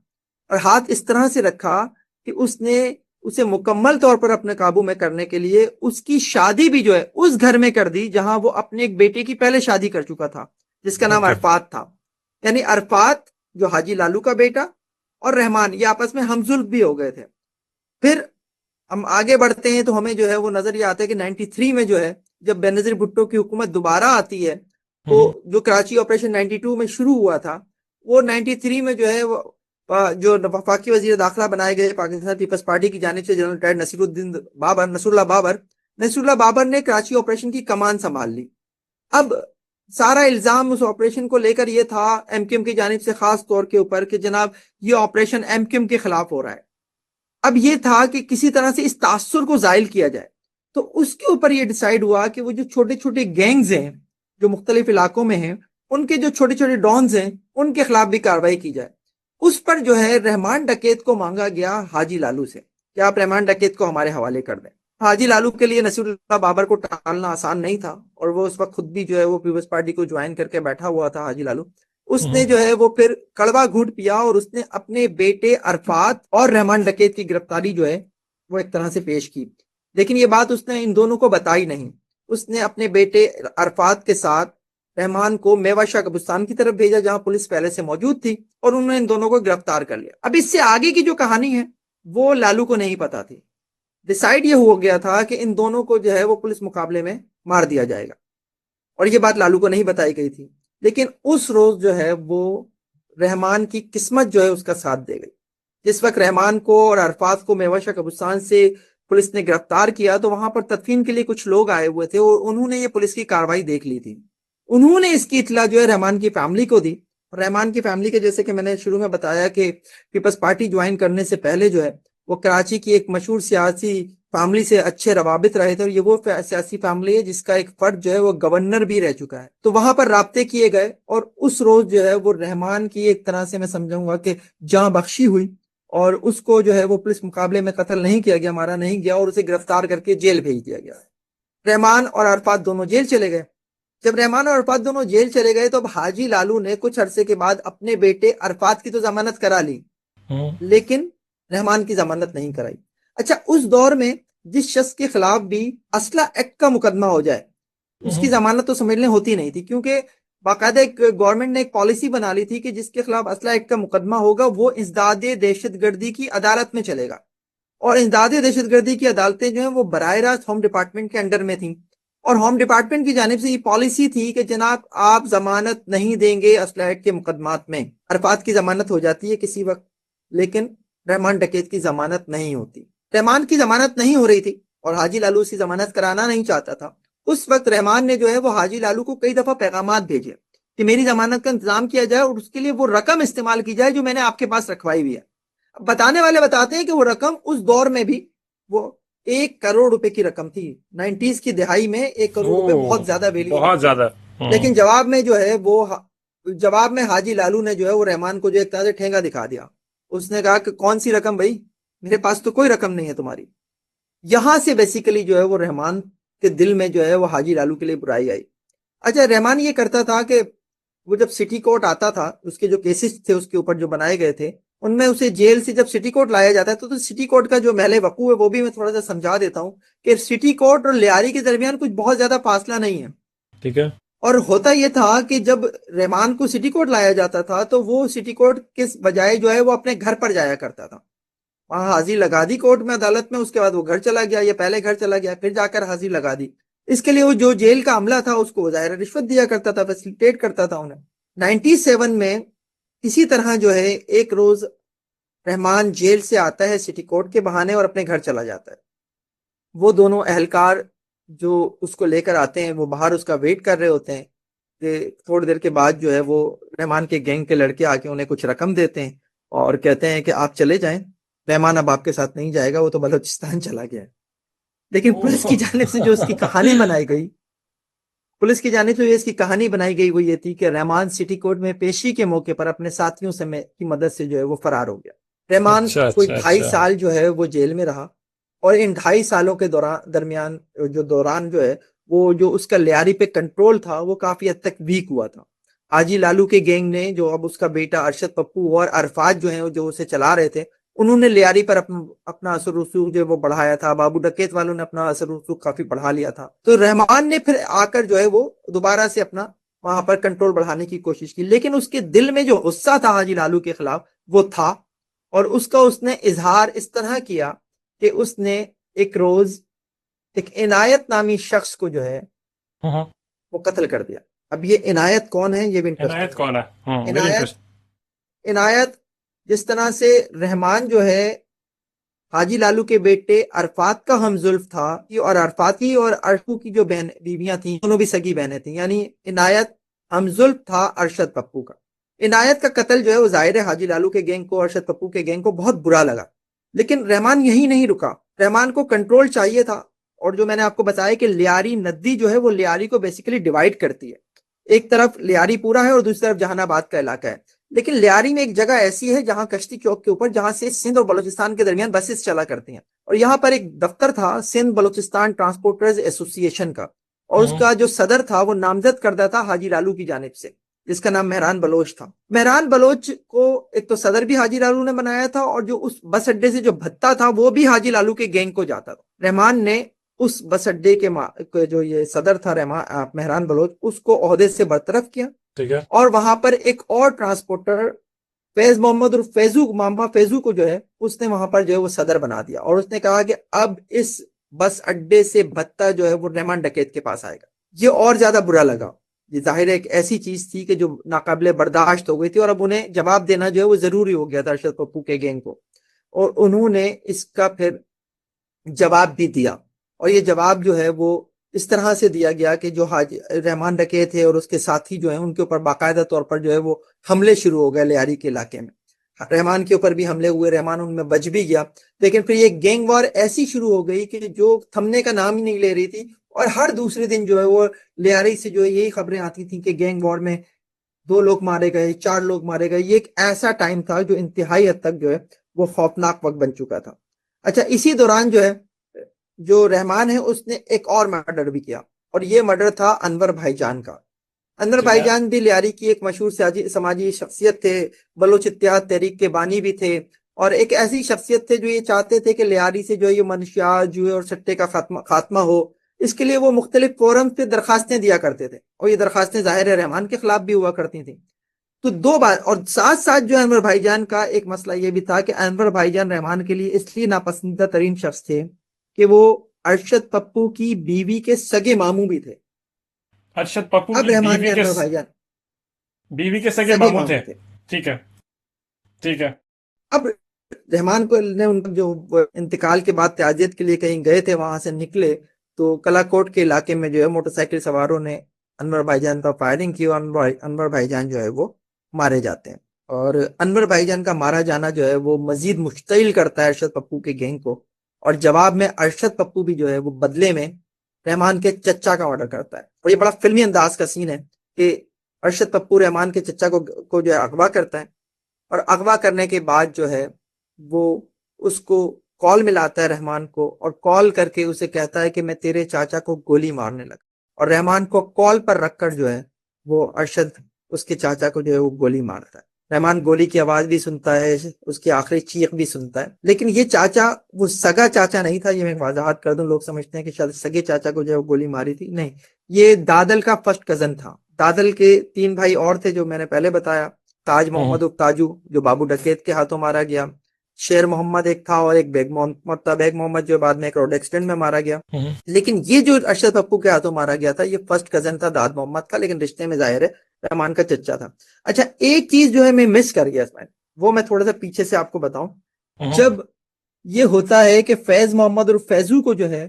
C: और हाथ इस तरह से रखा कि उसने उसे मुकम्मल तौर पर अपने काबू में करने के लिए उसकी शादी भी जो है उस घर में कर दी जहां वो अपने एक बेटे की पहले शादी कर चुका था, जिसका नाम अरफात था। यानी अरफात जो हाजी लालू का बेटा और रहमान ये आपस में हमजुल्फ भी हो गए थे। फिर हम आगे बढ़ते हैं तो हमें जो है वो नजर ये आता है कि 93 में जो है जब बेनजीर भुट्टो की हुकूमत दोबारा आती है, तो जो कराची ऑपरेशन 92 में शुरू हुआ था, वो 93 में जो है वो जो वफाकी वजीर दाखिला बनाए गए पाकिस्तान पीपल्स पार्टी की जानिब से जनरल टाइड नसीरुल्लाह बाबर ने कराची ऑपरेशन की कमान संभाल ली। अब सारा इल्जाम उस ऑपरेशन को लेकर यह था एमक्यूएम की जानिब से खास तौर के ऊपर कि जनाब ये ऑपरेशन एमक्यूएम के खिलाफ हो रहा है। अब ये था कि किसी तरह से इस तासुर को जायल किया जाए, तो उसके ऊपर ये डिसाइड हुआ कि वो जो छोटे छोटे गैंग्स हैं जो मुख्तलिफ इलाकों में हैं, उनके जो छोटे छोटे डॉन्स हैं उनके खिलाफ भी कार्रवाई की जाए। उस पर जो है रहमान डकैत को मांगा गया हाजी लालू से कि आप रहमान डकैत को हमारे हवाले कर दें। हाजी लालू के लिए नसीरुल्लाह बाबर को टालना आसान नहीं था, और वो उस वक्त खुद भी जो है वो पीपल्स पार्टी को ज्वाइन करके बैठा हुआ था हाजी लालू। उसने जो है वो फिर कड़वा घूंट पिया और उसने अपने बेटे अरफात और रहमान डकैत की गिरफ्तारी जो है वो एक तरह से पेश की। लेकिन ये बात उसने इन दोनों को बताई नहीं। उसने अपने बेटे अरफात के साथ रहमान को मेवाशाह कब्रिस्तान की तरफ भेजा जहां पुलिस पहले से मौजूद थी, और उन्होंने इन दोनों को गिरफ्तार कर लिया। अब इससे आगे की जो कहानी है वो लालू को नहीं पता थी। डिसाइड ये हो गया था कि इन दोनों को जो है वो पुलिस मुकाबले में मार दिया जाएगा, और ये बात लालू को नहीं बताई गई थी। लेकिन उस रोज जो है वो रहमान की किस्मत जो है उसका साथ दे गई। जिस वक्त रहमान को और अरफात को मेवाशाह कब्रिस्तान से पुलिस ने गिरफ्तार किया, तो वहां पर तदफीन के लिए कुछ लोग आए हुए थे और उन्होंने ये पुलिस की कार्रवाई देख ली थी। उन्होंने इसकी इतला जो है रहमान की फैमिली को दी। रहमान की फैमिली के, जैसे कि मैंने शुरू में बताया कि पीपल्स पार्टी ज्वाइन करने से पहले जो है वो कराची की एक मशहूर सियासी फैमिली से अच्छे रवाबित रहे थे, और ये वो सियासी फैमिली है जिसका एक फर्द जो है वो गवर्नर भी रह चुका है। तो वहां पर राब्ते किए गए, और उस रोज जो है वो रहमान की एक तरह से मैं समझाऊंगा कि जान बख्शी हुई, और उसको जो है वो पुलिस मुकाबले में कत्ल नहीं किया गया, मारा नहीं गया, और उसे गिरफ्तार करके जेल भेज दिया गया। रहमान और अरफात दोनों जेल चले गए। जब रहमान और अरफात दोनों जेल चले गए तो अब हाजी लालू ने कुछ अरसे के बाद अपने बेटे अरफात की तो जमानत करा ली, लेकिन रहमान की जमानत नहीं कराई। अच्छा, उस दौर में जिस शख्स के खिलाफ भी असला एक्ट का मुकदमा हो जाए उसकी जमानत तो समझ लें होती नहीं थी, क्योंकि बाकायदा एक गवर्नमेंट ने एक पॉलिसी बना ली थी कि जिसके खिलाफ असला एक्ट का मुकदमा होगा वो इंसदादे दहशतगर्दी की अदालत में चलेगा। और इंसदादे दहशतगर्दी की अदालतें जो है वो बराह रास्त होम डिपार्टमेंट के अंडर में थी, और होम डिपार्टमेंट की जानिब से ये पॉलिसी थी कि जनाब आप जमानत नहीं देंगे असलह के मुकदमात में। अरफात की जमानत हो जाती है किसी वक्त, लेकिन रहमान डकैत की जमानत नहीं होती। रहमान की जमानत नहीं हो रही थी और हाजी लालू उसकी जमानत कराना नहीं चाहता था। उस वक्त रहमान ने जो है वो हाजी लालू को कई दफा पैगामात भेजे कि मेरी जमानत का इंतजाम किया जाए और उसके लिए वो रकम इस्तेमाल की जाए जो मैंने आपके पास रखवाई हुई है। बताने वाले बताते हैं कि वो रकम उस दौर में भी वो 1 करोड़ रुपए की रकम थी। 90s की दिहाई में 1 करोड़ रुपए बहुत ज्यादा वैल्यू
G: बहुत ज्यादा।
C: लेकिन जवाब में जो है वो जवाब में हाजी लालू ने जो है वो रहमान को जो एक तरह से ठेंगा दिखा दिया। उसने कहा कि कौन सी रकम भाई, मेरे पास तो कोई रकम नहीं है तुम्हारी। यहां से बेसिकली जो है वो रहमान के दिल में जो है वो हाजी लालू के लिए बुराई आई। अच्छा, रहमान ये करता था कि वो जब सिटी कोर्ट आता था, उसके जो केसेस थे उसके ऊपर जो बनाए गए थे, उनमें उसे जेल से जब सिटी कोर्ट लाया जाता है तो सिटी कोर्ट का जो महल वकूफ है वो भी मैं थोड़ा सा समझा देता हूँ कि सिटी कोर्ट और लियारी के दरमियान कुछ बहुत ज्यादा फासला नहीं है।
G: ठीक है।
C: और होता यह था कि जब रहमान को सिटी कोर्ट लाया जाता था तो वो सिटी कोर्ट के बजाय जो है वो अपने घर पर जाया करता था। वहां हाजिर लगा दी कोर्ट में, अदालत में, उसके बाद वो घर चला गया, या पहले घर चला गया फिर जाकर हाजिर लगा दी। इसके लिए वो जो जेल का अमला था उसको जाहिर रिश्वत दिया करता था, फैसिलिटेट करता था उन्हें। 97 में इसी तरह जो है एक रोज रहमान जेल से आता है सिटी कोर्ट के बहाने और अपने घर चला जाता है। वो दोनों अहलकार जो उसको लेकर आते हैं वो बाहर उसका वेट कर रहे होते हैं कि थोड़ी देर के बाद जो है वो रहमान के गैंग के लड़के आके उन्हें कुछ रकम देते हैं और कहते हैं कि आप चले जाएं, रहमान अब आपके साथ नहीं जाएगा, वो तो बलोचिस्तान चला गया है। लेकिन पुलिस की जानिब से जो उसकी कहानी बनाई गई, पुलिस की जानिब से जो इसकी कहानी बनाई गई वो ये थी कि रहमान सिटी कोर्ट में पेशी के मौके पर अपने साथियों से की मदद से जो है वो फरार हो गया। रहमान कोई 2.5 साल जो है वो जेल में रहा, और इन 2.5 सालों के दरमियान जो है वो जो उसका लियारी पे कंट्रोल था वो काफी हद तक वीक हुआ था। हाजी लालू के गैंग ने, जो अब उसका बेटा अरशद पप्पू और अरफात जो है जो उसे चला रहे थे, उन्होंने लियारी पर अपना असर रसूख जो वो बढ़ाया था। बाबू डकैत वालों ने अपना असर रसूख काफी बढ़ा लिया था। तो रहमान ने फिर आकर जो है वो दोबारा से अपना वहां पर कंट्रोल बढ़ाने की कोशिश की, लेकिन उसके दिल में जो गुस्सा था हाजी लालू के खिलाफ वो था, और उसका उसने इजहार इस तरह किया कि उसने एक रोज एक इनायत नामी शख्स को जो है वो कत्ल कर दिया। अब ये इनायत कौन है ये भी
G: इनायत कौन है?
C: इनायत जिस तरह से रहमान जो है हाजी लालू के बेटे अरफात का हमजुल्फ था, और अरफाती और अरफू की जो बहन बीवियां थी दोनों भी सगी बहनें थी, यानी इनायत हमजुल्फ था अरशद पप्पू का। इनायत का कत्ल जो है वो जाहिर है हाजी लालू के गैंग को, अरशद पप्पू के गैंग को बहुत बुरा लगा। लेकिन रहमान यही नहीं रुका, रहमान को कंट्रोल चाहिए था। और जो मैंने आपको बताया कि लियारी नदी जो है वो लियारी को बेसिकली डिवाइड करती है। एक तरफ लियारी पूरा है और दूसरी तरफ जहानाबाद का इलाका है। लेकिन लियारी में एक जगह ऐसी है जहां कश्ती चौक के ऊपर, जहां से सिंध और बलूचिस्तान के दरमियान बसेस चला करती हैं, और यहाँ पर एक दफ्तर था सिंध बलूचिस्तान ट्रांसपोर्टर्स एसोसिएशन का, और उसका जो सदर था वो नामजद करदा था हाजी लालू की जानिब से, जिसका नाम मेहरान बलोच था। मेहरान बलोच को एक तो सदर भी हाजी लालू ने बनाया था, और जो उस बस अड्डे से जो भत्ता था वो भी हाजी लालू के गैंग को जाता था। रहमान ने उस बस अड्डे के जो ये सदर था मेहरान बलोच, उसको ओहदे से बरतरफ किया।
G: ठीक है।
C: और वहां पर एक और ट्रांसपोर्टर फैज मोहम्मद और फैजू को जो है उसने वहां पर जो है वो सदर बना दिया, और उसने कहा कि अब इस बस अड्डे से भत्ता जो है वो रहमान डकैत के पास आएगा। ये और ज्यादा बुरा लगा। ये जाहिर है एक ऐसी चीज थी कि जो नाकाबिले बर्दाश्त हो गई थी, और अब उन्हें जवाब देना जो है वो जरूरी हो गया था अरशद पप्पू के गैंग को, और उन्होंने इसका फिर जवाब भी दिया। और ये जवाब जो है वो इस तरह से दिया गया कि जो हाजी रहमान डकैत थे और उसके साथी जो है उनके ऊपर बाकायदा तौर पर जो है वो हमले शुरू हो गए लियारी के इलाके में। रहमान के ऊपर भी हमले हुए, रहमान उनमें बच भी गया। लेकिन फिर ये गैंग वॉर ऐसी शुरू हो गई कि जो थमने का नाम ही नहीं ले रही थी, और हर दूसरे दिन जो है वो लियारी से जो है यही खबरें आती थी कि गैंग वॉर में 2 लोग मारे गए, 4 लोग मारे गए। ये एक ऐसा टाइम था जो इंतहाई हद तक जो है वो खौफनाक वक्त बन चुका था। अच्छा, इसी दौरान जो है जो रहमान है उसने एक और मर्डर भी किया, और ये मर्डर था अनवर भाईजान का। अनवर भाईजान भी लियारी की एक मशहूर समाजी शख्सियत थे, बलोच इत्तेहाद तहरीक के बानी भी थे, और एक ऐसी शख्सियत थे जो ये चाहते थे कि लियारी से जो है ये मनशियात, जुए और सट्टे का खात्मा हो। इसके लिए वो मुख्तलिफ फोरम पे दरखास्तें दिया करते थे, और ये दरखास्तें जाहिर है रहमान के खिलाफ भी हुआ करती थी। तो दो बार, और साथ साथ जो है अनवर भाईजान का एक मसला ये भी था कि अनवर भाईजान रहमान के लिए इसलिए नापसंदीदा तरीन शख्स थे कि वो अरशद पप्पू की बीवी के सगे मामू भी थे।
G: अरशद पप्पू
C: अब
G: की
C: रहमान ने अनवर भाईजान
G: बीवी के सगे
C: सगे
G: मामू थे।
C: मामू थे।
G: ठीक है, ठीक है।
C: अब रहमान को ने उनका जो इंतकाल के बाद ताजियत के लिए कहीं गए थे, वहां से निकले तो कलाकोट के इलाके में जो है मोटरसाइकिल सवारों ने अनवर भाईजान पर फायरिंग की और अनवर भाईजान जो है वो मारे जाते हैं। और अनवर भाईजान का मारा जाना जो है वो मजीद मुश्तिल करता है अरशद पप्पू के गैंग को, और जवाब में अरशद पप्पू भी जो है वो बदले में रहमान के चचा का ऑर्डर करता है। और ये बड़ा फिल्मी अंदाज का सीन है कि अरशद पप्पू रहमान के चचा को जो है अगवा करता है, और अगवा करने के बाद जो है वो उसको कॉल मिलाता है रहमान को, और कॉल करके उसे कहता है कि मैं तेरे चाचा को गोली मारने लगा, और रहमान को कॉल पर रखकर जो है वो अरशद उसके चाचा को जो है वो गोली मारता है। रहमान गोली की आवाज भी सुनता है, उसकी आखिरी चीख भी सुनता है, लेकिन ये चाचा वो सगा चाचा नहीं था। ये मैं वजाहत कर दूं, लोग समझते हैं कि शायद सगे चाचा को जो है वो गोली मारी थी, नहीं, ये दादल का फर्स्ट कजन था। दादल के 3 भाई और थे जो मैंने पहले बताया, ताज मोहम्मद उर्फ ताजू जो बाबू डकैत के हाथों मारा गया, शेर मोहम्मद एक था, और एक बेग मोहम्मद था। बेग मोहम्मद जो बाद में एक रोड एक्सीडेंट में मारा गया। लेकिन ये जो अरशद पप्पू के हाथों मारा गया था, ये फर्स्ट कजन था दाद मोहम्मद का, लेकिन रिश्ते में जाहिर है रहमान का चच्चा था। अच्छा, एक चीज जो है मैं मिस कर गया इसमें, वो मैं थोड़ा सा पीछे से आपको बताऊं। जब ये होता है कि फैज मोहम्मद और फैजू को जो है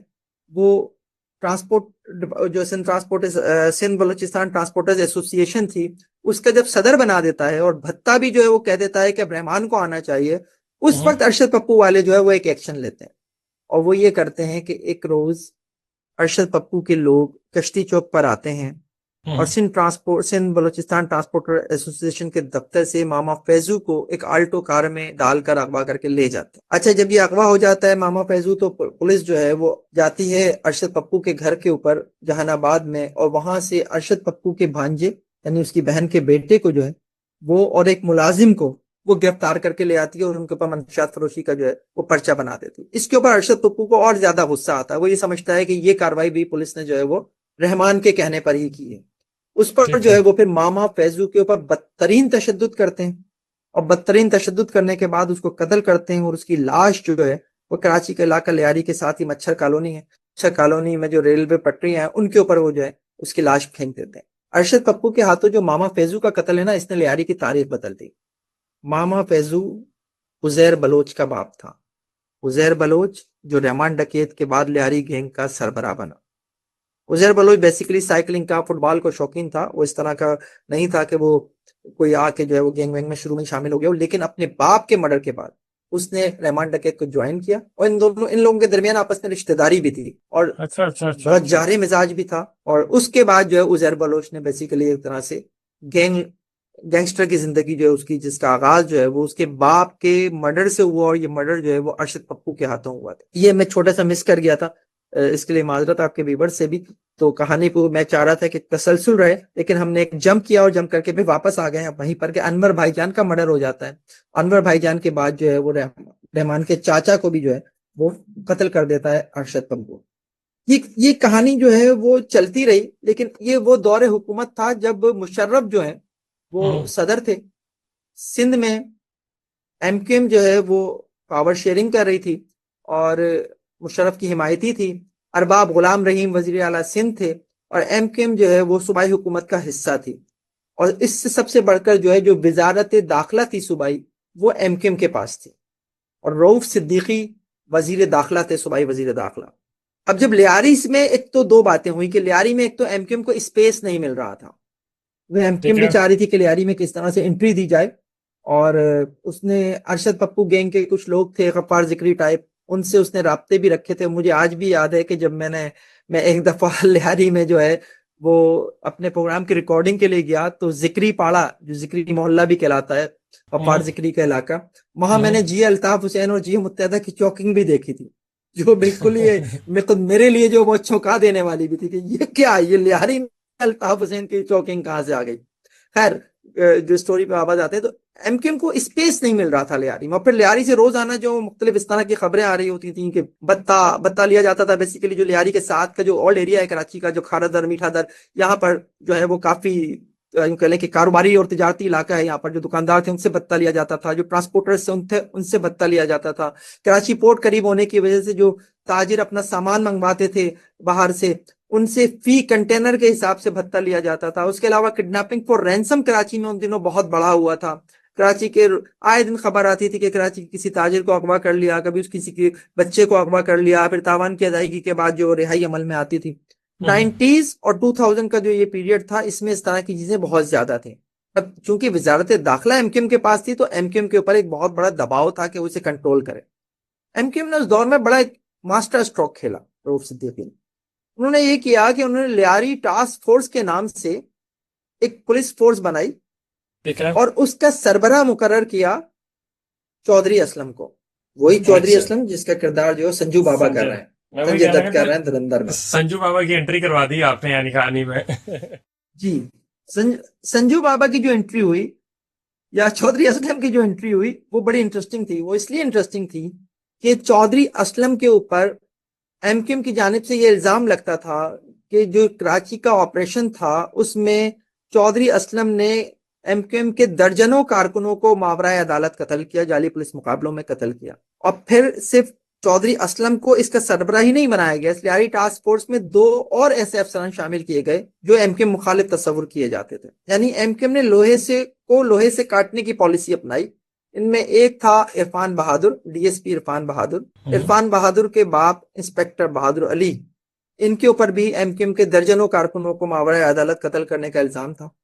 C: वो ट्रांसपोर्ट जो सिंध बलोचिस्तान ट्रांसपोर्टर्स एसोसिएशन थी, उसका जब सदर बना देता है, और भत्ता भी जो है वो कह देता है कि अब रहमान को आना चाहिए, उस वक्त अरशद पप्पू वाले जो है वो एक एक्शन लेते हैं, और वो ये करते हैं कि एक रोज अरशद पप्पू के लोग कश्ती चौक पर आते हैं और सिंध बलोचिस्तान ट्रांसपोर्टर एसोसिएशन के दफ्तर से मामा फैजू को एक आल्टो कार में डालकर अगवा करके ले जाते हैं। अच्छा, जब ये अगवा हो जाता है मामा फैजू, तो पुलिस जो है वो जाती है अरशद पप्पू के घर के ऊपर जहानाबाद में, और वहां से अरशद पप्पू के भांजे यानी उसकी बहन के बेटे को जो है वो और एक मुलाजिम को वो गिरफ्तार करके ले आती है, और उनके ऊपर मंशियात फरोशी का जो है वो पर्चा बना देती है। इसके ऊपर अरशद पप्पू को और ज्यादा गुस्सा आता है। वो ये समझता है कि ये कार्रवाई भी पुलिस ने जो है वो रहमान के कहने पर ही की है। उस पर जो है वो फिर मामा फैजू के ऊपर बदतरीन तशद्दुद करते हैं, और बदतरीन तशद्दुद करने के बाद उसको कत्ल करते हैं, और उसकी लाश जो है वो कराची के इलाका लियारी के साथ ही मच्छर कॉलोनी है, मच्छर कॉलोनी में जो रेलवे पटरियां हैं उनके ऊपर वो जो है उसकी लाश फेंक देते हैं। अरशद पप्पू के हाथों जो मामा फैजू का कत्ल है ना, इसने लियारी की तारीख बदल दी। मामा फैजू उजैर बलोच का बाप था। उजैर बलोच जो रहमान डकैत के बाद लियारी गैंग का सरबराह बना। उजैर बलोच बेसिकली साइकिलिंग का, फुटबॉल को शौकीन था। वो इस तरह का नहीं था कि वो कोई आके जो है वो गैंग वैंग में शुरू में शामिल हो गया, लेकिन अपने बाप के मर्डर के बाद उसने रहमान डकैत को ज्वाइन किया, और इन लोगों के दरमियान आपस में रिश्तेदारी भी थी, और बड़ा जारे मिजाज भी था। और उसके बाद जो है उजैर बलोच ने बेसिकली एक तरह से गैंगस्टर की जिंदगी जो है उसकी, जिसका आगाज जो है वो उसके बाप के मर्डर से हुआ, और ये मर्डर जो है वो अरशद पप्पू के हाथों हुआ था। ये मैं छोटा सा मिस कर गया था, इसके लिए माजरत आपके व्यूअर्स से भी। तो कहानी को मैं चाह रहा था कि तसलसल रहे, लेकिन हमने एक जंप किया और जंप करके भी वापस आ गए वहीं पर कि अनवर भाईजान का मर्डर हो जाता है। अनवर भाईजान के बाद जो है वो रहमान के चाचा को भी जो है वो कत्ल कर देता है अरशद पप्पू। ये कहानी जो है वो चलती रही, लेकिन ये वो दौर हुकूमत था जब मुशर्रफ जो है वो सदर थे। सिंध में एमक्यूएम जो है वो पावर शेयरिंग कर रही थी और मुशर्रफ की हिमायती थी। अरबाब गुलाम रहीम वजीर आला सिंध थे, और एमक्यूएम जो है वो सूबाई हुकूमत का हिस्सा थी। और इससे सबसे बढ़कर जो है जो वजारत दाखिला थी सूबाई, वो एमक्यूएम के पास थी, और रऊफ सिद्दीकी वजीर दाखिला थे, सूबाई वजीर दाखिला। अब जब लियारी में एक तो दो बातें हुई कि लियारी में एक तो एमक्यूएम को स्पेस नहीं मिल रहा था, वह एमक्यूएम भी चाह रही थी कि लियारी में किस तरह से एंट्री दी जाए, और उसने अरशद पप्पू गैंग के कुछ लोग थे गफ्फार जिक्री टाइप, उनसे उसने राब्ते भी रखे थे। मुझे आज भी याद है कि जब मैं एक दफा लियारी में जो है वो अपने प्रोग्राम की रिकॉर्डिंग के लिए गया, तो जिक्री पाड़ा जो जिक्री मोहल्ला भी कहलाता है, गफ्फार जिक्री का इलाका, वहां मैंने जी अल्ताफ हुसैन और जी मुत्तहदा की चौकिंग भी देखी थी, जो बिल्कुल ये मेरे लिए जो वो चौंका देने वाली भी थी कि ये क्या, ये लियारी में अल्ताफ हुसैन की चौकिंग कहाँ से आ गई। खैर, जो स्टोरी पे वापस आते हैं, तो एमक्यूएम को स्पेस नहीं मिल रहा था लियारी में। और फिर लियारी से रोजाना जो मुख्तलिफ इस तरह की खबरें आ रही होती थी कि बत्ता लिया जाता था। बेसिकली जो लियारी के साथ का जो ओल्ड एरिया है कराची का, जो खारा दर मीठा दर, यहाँ पर जो है वो काफी यूं कह लें कि कारोबारी और तिजारती इलाका है। यहाँ पर जो दुकानदार थे उनसे बदला लिया जाता था, जो ट्रांसपोर्टर्स थे उनसे बदला लिया जाता था। कराची पोर्ट करीब होने की वजह से जो ताजिर अपना सामान मंगवाते थे बाहर से, उनसे फी कंटेनर के हिसाब से भत्ता लिया जाता था। उसके अलावा किडनैपिंग फॉर रैंसम कराची में उन दिनों बहुत बढ़ा हुआ था। कराची के आए दिन खबर आती थी कि कराची के किसी ताजिर को अगवा कर लिया, कभी किसी के बच्चे को अगवा कर लिया, फिर तावान की अदायगी के बाद जो रिहाई अमल में आती थी। 90s और 2000 का जो ये पीरियड था, इसमें इस तरह की चीजें बहुत ज्यादा थी। अब चूंकि वजारत दाखिला एमक्यूएम के पास थी, तो एमक्यूएम के ऊपर एक बहुत बड़ा दबाव था कि उसे कंट्रोल करे। एमक्यूएम ने उस दौर में बड़ा एक मास्टर स्ट्रोक खेला रऊफ सिद्दीकी ने। उन्होंने ये किया कि उन्होंने लियारी टास्क फोर्स के नाम से एक पुलिस फोर्स बनाई और उसका सरबराह मुकर्रर किया चौधरी असलम को। वही चौधरी असलम जिसका किरदार जो संजू बाबा कर रहे हैं, संजय दत्त कर रहे हैं धुरंधर में।
G: संजू बाबा की एंट्री करवा दी आपने यानी कहानी में।
C: जी, संजू बाबा की जो एंट्री हुई या चौधरी असलम की जो एंट्री हुई वो बड़ी इंटरेस्टिंग थी। वो इसलिए इंटरेस्टिंग थी कि चौधरी असलम के ऊपर एमक्यूएम की जानिब से ये इल्जाम लगता था कि जो कराची का ऑपरेशन था उसमें चौधरी असलम ने एमक्यूएम के दर्जनों कारकुनों को मावराए अदालत कत्ल किया, जाली पुलिस मुकाबलों में कत्ल किया। और फिर सिर्फ चौधरी असलम को इसका सरबराह ही नहीं बनाया गया, इस लियारी टास्क फोर्स में 2 और ऐसे अफसरान शामिल किए गए जो एमक्यूएम मुखालिफ तस्वुर किए जाते थे। यानी एमक्यूएम ने लोहे से काटने की पॉलिसी अपनाई। इनमें एक था इरफान बहादुर, डीएसपी इरफान बहादुर। इरफान बहादुर के बाप इंस्पेक्टर बहादुर अली, इनके ऊपर भी एमक्यूएम के दर्जनों कारकुनों को मावराए अदालत कत्ल करने का इल्जाम था।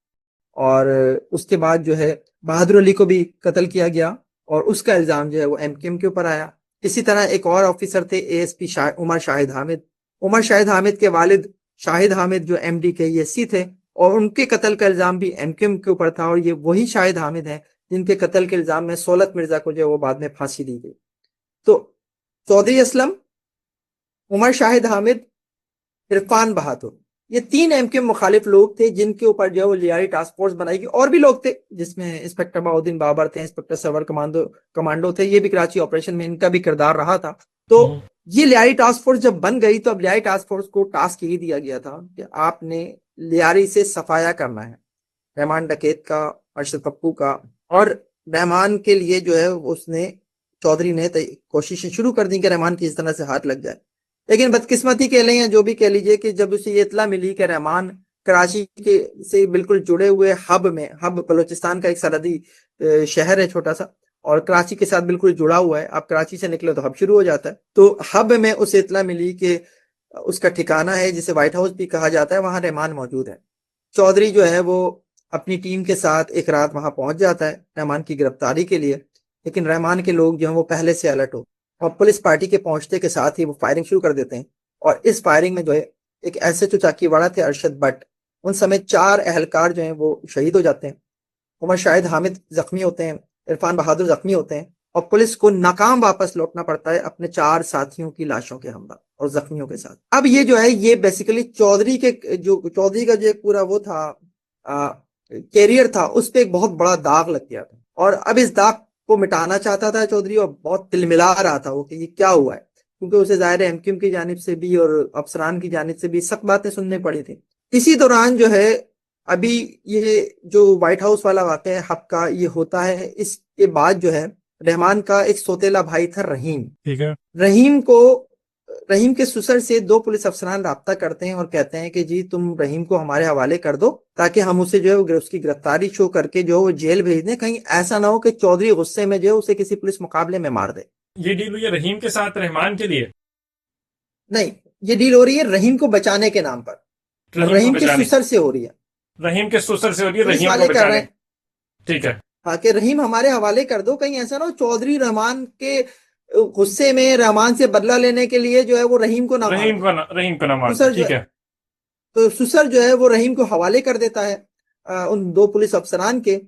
C: और उसके बाद जो है बहादुर अली को भी कत्ल किया गया और उसका इल्जाम जो है वो एमक्यूएम के ऊपर आया। इसी तरह एक और ऑफिसर थे एएसपी उमर शाहिद हामिद। उमर शाहिद हामिद के वालिद शाहिद हामिद जो एमडी के ईएससी थे और उनके कत्ल का इल्जाम भी एमक्यूएम के ऊपर था। और ये वही शाहिद हामिद हैं जिनके कत्ल के इल्जाम में सौलत मिर्जा को जो है वो बाद में फांसी दी गई। तो चौधरी असलम, उमर शाहिद हामिद, इरफान बहादुर, ये 3 एमक्यूएम मुखालिफ लोग थे जिनके ऊपर जो है वो लियारी टास्क फोर्स बनाई गई। और भी लोग थे जिसमें इंस्पेक्टर बाउद्दीन बाबर थे, इंस्पेक्टर सरवर कमांडो थे, ये भी कराची ऑपरेशन में इनका भी किरदार रहा था। तो ये लियारी टास्क फोर्स जब बन गई तो अब लियारी टास्क फोर्स को टास्क यही दिया गया था कि आपने लियारी से सफाया करना है, रहमान डकैत का, अरशद पप्पू का। और रहमान के लिए जो है उसने चौधरी ने कोशिशें शुरू कर दी कि रहमान की इस तरह से हाथ लग जाए। लेकिन बदकिस्मती कह लें या जो भी कह लीजिए कि जब उसे ये इत्ला मिली कि रहमान कराची के से बिल्कुल जुड़े हुए हब बलूचिस्तान का एक सरहदी शहर है छोटा सा, और कराची के साथ बिल्कुल जुड़ा हुआ है। आप कराची से निकले तो हब शुरू हो जाता है। तो हब में उसे इत्ला मिली कि उसका ठिकाना है जिसे व्हाइट हाउस भी कहा जाता है, वहां रहमान मौजूद है। चौधरी जो है वो अपनी टीम के साथ एक रात वहां पहुंच जाता है रहमान की गिरफ्तारी के लिए। लेकिन रहमान के लोग जो है वो पहले से अलर्ट हो और पुलिस पार्टी के पहुंचते के साथ ही वो फायरिंग शुरू कर देते हैं। और इस फायरिंग में जो है एक एसएचओ चाकीवाड़ा थे अरशद भट्ट, उन समेत 4 एहलकार जो हैं वो शहीद हो जाते हैं। उमर शाहिद हामिद जख्मी होते हैं, इरफान बहादुर जख्मी होते हैं और पुलिस को नाकाम वापस लौटना पड़ता है अपने 4 साथियों की लाशों के हमला और जख्मियों के साथ। अब ये जो है ये बेसिकली चौधरी का जो पूरा वो था कैरियर था, उस पर एक बहुत बड़ा दाग लग गया था। और अब इस दाग को मिटाना चाहता था चौधरी और बहुत तिलमिला रहा था वो कि ये क्या हुआ है, क्योंकि उसे जाहिर है एमक्यूएम की जानिब से भी और अफसरान की जानिब से भी सख्त बातें सुनने पड़ी थी। इसी दौरान जो है अभी ये जो व्हाइट हाउस वाला वाक़या हब का ये होता है, इसके बाद जो है रहमान का एक सोतेला भाई था रहीम।
G: ठीक है।
C: रहीम के सुसर से 2 पुलिस अफसरान राब्ता करते हैं और कहते हैं कि जी तुम रहीम को हमारे हवाले कर दो ताकि हम उसे जो है उसकी गिरफ्तारी शो करके जो वो जेल भेज दें। कहीं ऐसा ना हो कि चौधरी गुस्से में जो है उसे किसी पुलिस मुकाबले में मार दे।
G: ये डील हुई है रहीम के साथ रहमान के लिए?
C: नहीं, ये डील हो रही है रहीम को बचाने के नाम पर, रहीम के सुसर से हो रही है।
G: रहीम के सुसर से हो रही है, रहीम को बचाने। ठीक है।
C: हाँ, कि रहीम हमारे हवाले कर दो, कहीं ऐसा ना हो चौधरी रहमान के गुस्से में रहमान से बदला लेने के लिए जो है वो रहीम को ना मार।
G: ठीक है।
C: तो सुसर जो है वो रहीम को हवाले कर देता है उन 2 पुलिस अफसरान के।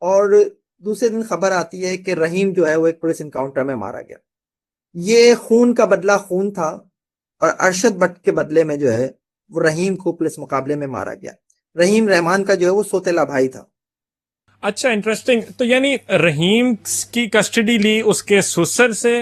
C: और दूसरे दिन खबर आती है कि रहीम जो है वो एक पुलिस इनकाउंटर में मारा गया। ये खून का बदला खून था और अरशद भट्ट के बदले में जो है वो रहीम को पुलिस मुकाबले में मारा गया। रहीम रहमान का जो है वो सोतेला भाई था।
G: अच्छा, इंटरेस्टिंग। तो यानी रहीम की कस्टडी ली उसके सुसर से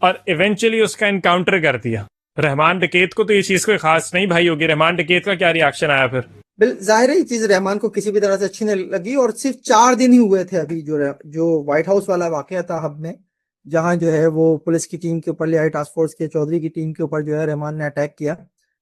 G: और इवेंचुअली उसका इनकाउंटर कर दिया। रहमान डकैत को तो ये चीज कोई खास नहीं भाई होगी। रहमान डकैत का क्या रिएक्शन आया फिर?
C: जाहिर है ये चीज रहमान को किसी भी तरह से अच्छी नहीं लगी, और सिर्फ 4 दिन ही हुए थे अभी जो व्हाइट हाउस वाला वाकया था हब में, जहां जो है वो पुलिस की टीम के ऊपर, लियारी टास्क फोर्स के चौधरी की टीम के ऊपर जो है रहमान ने अटैक किया,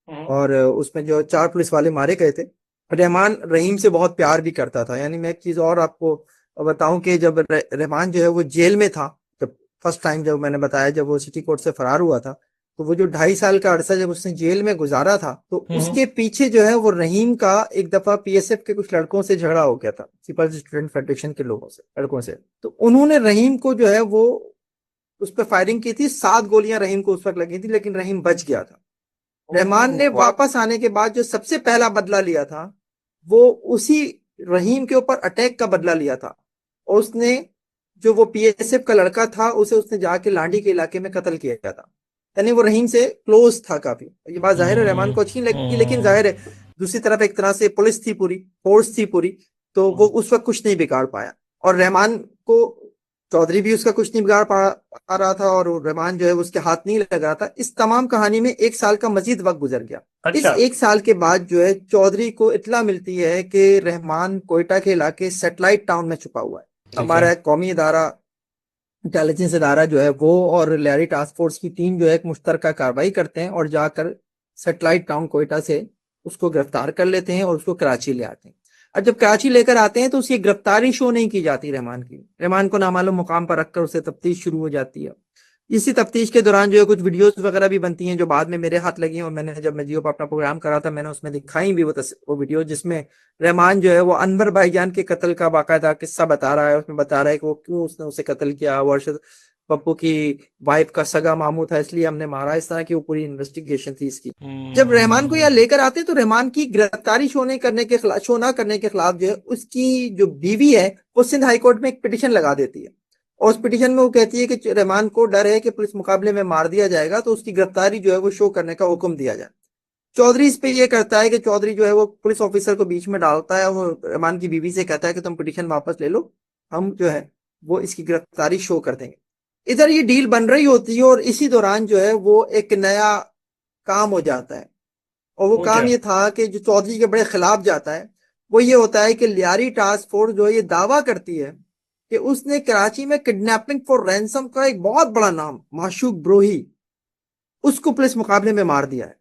C: और उसमें जो 4 पुलिस वाले मारे गए थे। रहमान रहीम से बहुत प्यार भी करता था। यानी मैं एक चीज और आपको बताऊं कि जब रहमान जो है वो जेल में था, जब फर्स्ट टाइम जब मैंने बताया जब वो सिटी कोर्ट से फरार हुआ था, तो वो जो 2.5 साल का अरसा जब उसने जेल में गुजारा था, तो उसके पीछे जो है वो रहीम का एक दफा पीएसएफ के कुछ लड़कों से झगड़ा हो गया था, पीपल्स स्टूडेंट फेडरेशन के लोगों से, लड़कों से। तो उन्होंने रहीम को जो है वो उस पर फायरिंग की थी। 7 गोलियां रहीम को उस वक्त लगी थी, लेकिन रहीम बच गया था। रहमान ने वापस आने के बाद जो सबसे पहला बदला लिया था वो उसी रहीम के ऊपर अटैक का बदला लिया था। और उसने जो वो पीएसएफ का लड़का था उसे उसने जाके लांडी के इलाके में कत्ल किया था। यानी वो रहीम से क्लोज था काफी। ये बात जाहिर है रहमान को अच्छी नहीं लगी, लेकिन जाहिर है दूसरी तरफ एक तरह से पुलिस थी पूरी, फोर्स थी पूरी, तो वो उस वक्त कुछ नहीं बिगाड़ पाया। और रहमान को चौधरी भी उसका कुछ नहीं बिगाड़ पा रहा था, और रहमान जो है उसके हाथ नहीं लग रहा था। इस तमाम कहानी में 1 साल का मजीद वक्त गुजर गया।
G: अच्छा।
C: इस 1 साल के बाद जो है चौधरी को इत्तला मिलती है कि रहमान कोयटा के इलाके सैटेलाइट टाउन में छुपा हुआ है। हमारा एक कौमी इदारा, इंटेलिजेंस इदारा जो है वो और लियारी टास्क फोर्स की टीम जो है एक मुश्तरका कार्रवाई करते हैं और जाकर सैटेलाइट टाउन कोयटा से उसको गिरफ्तार कर लेते हैं और उसको कराची ले आते हैं। और जब कराची लेकर आते हैं तो उसकी गिरफ्तारी शो नहीं की जाती रहमान की। रहमान को नामालूम मुकाम पर रखकर उसे तफ्तीश शुरू हो जाती है। इसी तफ्तीश के दौरान जो है कुछ वीडियोस वगैरह भी बनती हैं जो बाद में मेरे हाथ लगी हैं, और मैंने जब मैं जियो पर अपना प्रोग्राम करा था मैंने उसमें दिखाई भी वो वीडियो, जिसमें रहमान जो है वो अनवर भाईजान के कत्ल का बाकायदा किस्सा बता रहा है। उसमें बता रहा है कि वो क्यों उसने उसे कत्ल किया, वो अरशद पप्पू की वाइफ का सगा मामू था इसलिए हमने मारा, इस तरह की वो पूरी इन्वेस्टिगेशन थी इसकी। जब रहमान को यहाँ लेकर आते तो रहमान की गिरफ्तारी शो ना करने के खिलाफ जो है उसकी जो बीवी है वो सिंध हाई कोर्ट में एक पिटीशन लगा देती है, और उस पिटीशन में वो कहती है कि रहमान को डर है कि पुलिस मुकाबले में मार दिया जाएगा तो उसकी गिरफ्तारी जो है वो शो करने का हुक्म दिया जाए। चौधरी इस पे ये करता है कि चौधरी जो है वो पुलिस ऑफिसर को बीच में डालता है, वो रहमान की बीवी से कहता है कि तुम पिटीशन वापस ले लो, हम जो है वो इसकी गिरफ्तारी शो कर देंगे। इधर ये डील बन रही होती है और इसी दौरान जो है वो एक नया काम हो जाता है, और वो काम ये था कि जो चौधरी के बड़े खिलाफ जाता है वो ये होता है कि लियारी टास्क फोर्स जो है ये दावा करती है कि उसने कराची में किडनैपिंग फॉर रैंसम का एक बहुत बड़ा नाम माशूक ब्रोही, उसको पुलिस मुकाबले में मार दिया है।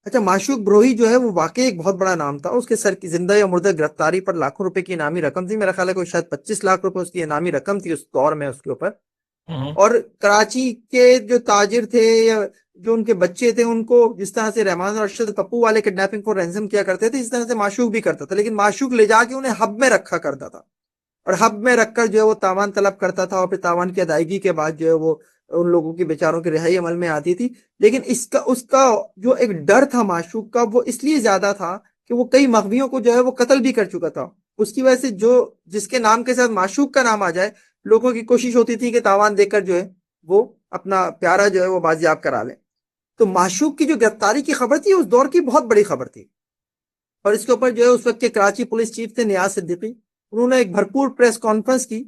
C: अच्छा, माशूक ब्रोही जो है वो वाकई एक बहुत बड़ा नाम था। उसके सर की जिंदा या मुर्दा गिरफ्तारी पर लाखों रुपए की इनामी रकम थी। मेरा ख्याल है कोई शायद 25 लाख रुपए उसकी इनामी रकम थी उस दौर में उसके ऊपर। और कराची के जो ताजिर थे या जो उनके बच्चे थे उनको जिस तरह से रहमान और अरशद पप्पू वाले किडनैपिंग फॉर रैंसम किया करते थे, इस तरह से माशूक भी करता था, लेकिन माशूक ले जाके उन्हें हब में रखा करता था, और हब में रखकर जो है वो तावान तलब करता था, और फिर तावान की अदायगी के बाद जो है वो उन लोगों की बेचारों की रिहाई अमल में आती थी। लेकिन उसका जो एक डर था माशूक का वो इसलिए ज्यादा था कि वो कई मगवियों को जो है वो कत्ल भी कर चुका था। उसकी वजह से जो जिसके नाम के साथ माशूक का नाम आ जाए लोगों की कोशिश होती थी कि तावान देकर जो है वो अपना प्यारा जो है वो बाजियाब करा ले। तो माशूक की जो गिरफ्तारी की खबर थी उस दौर की बहुत बड़ी खबर थी, और इसके ऊपर जो है उस वक्त के कराची पुलिस चीफ थे नियाज सिद्दीकी, उन्होंने एक भरपूर प्रेस कॉन्फ्रेंस की,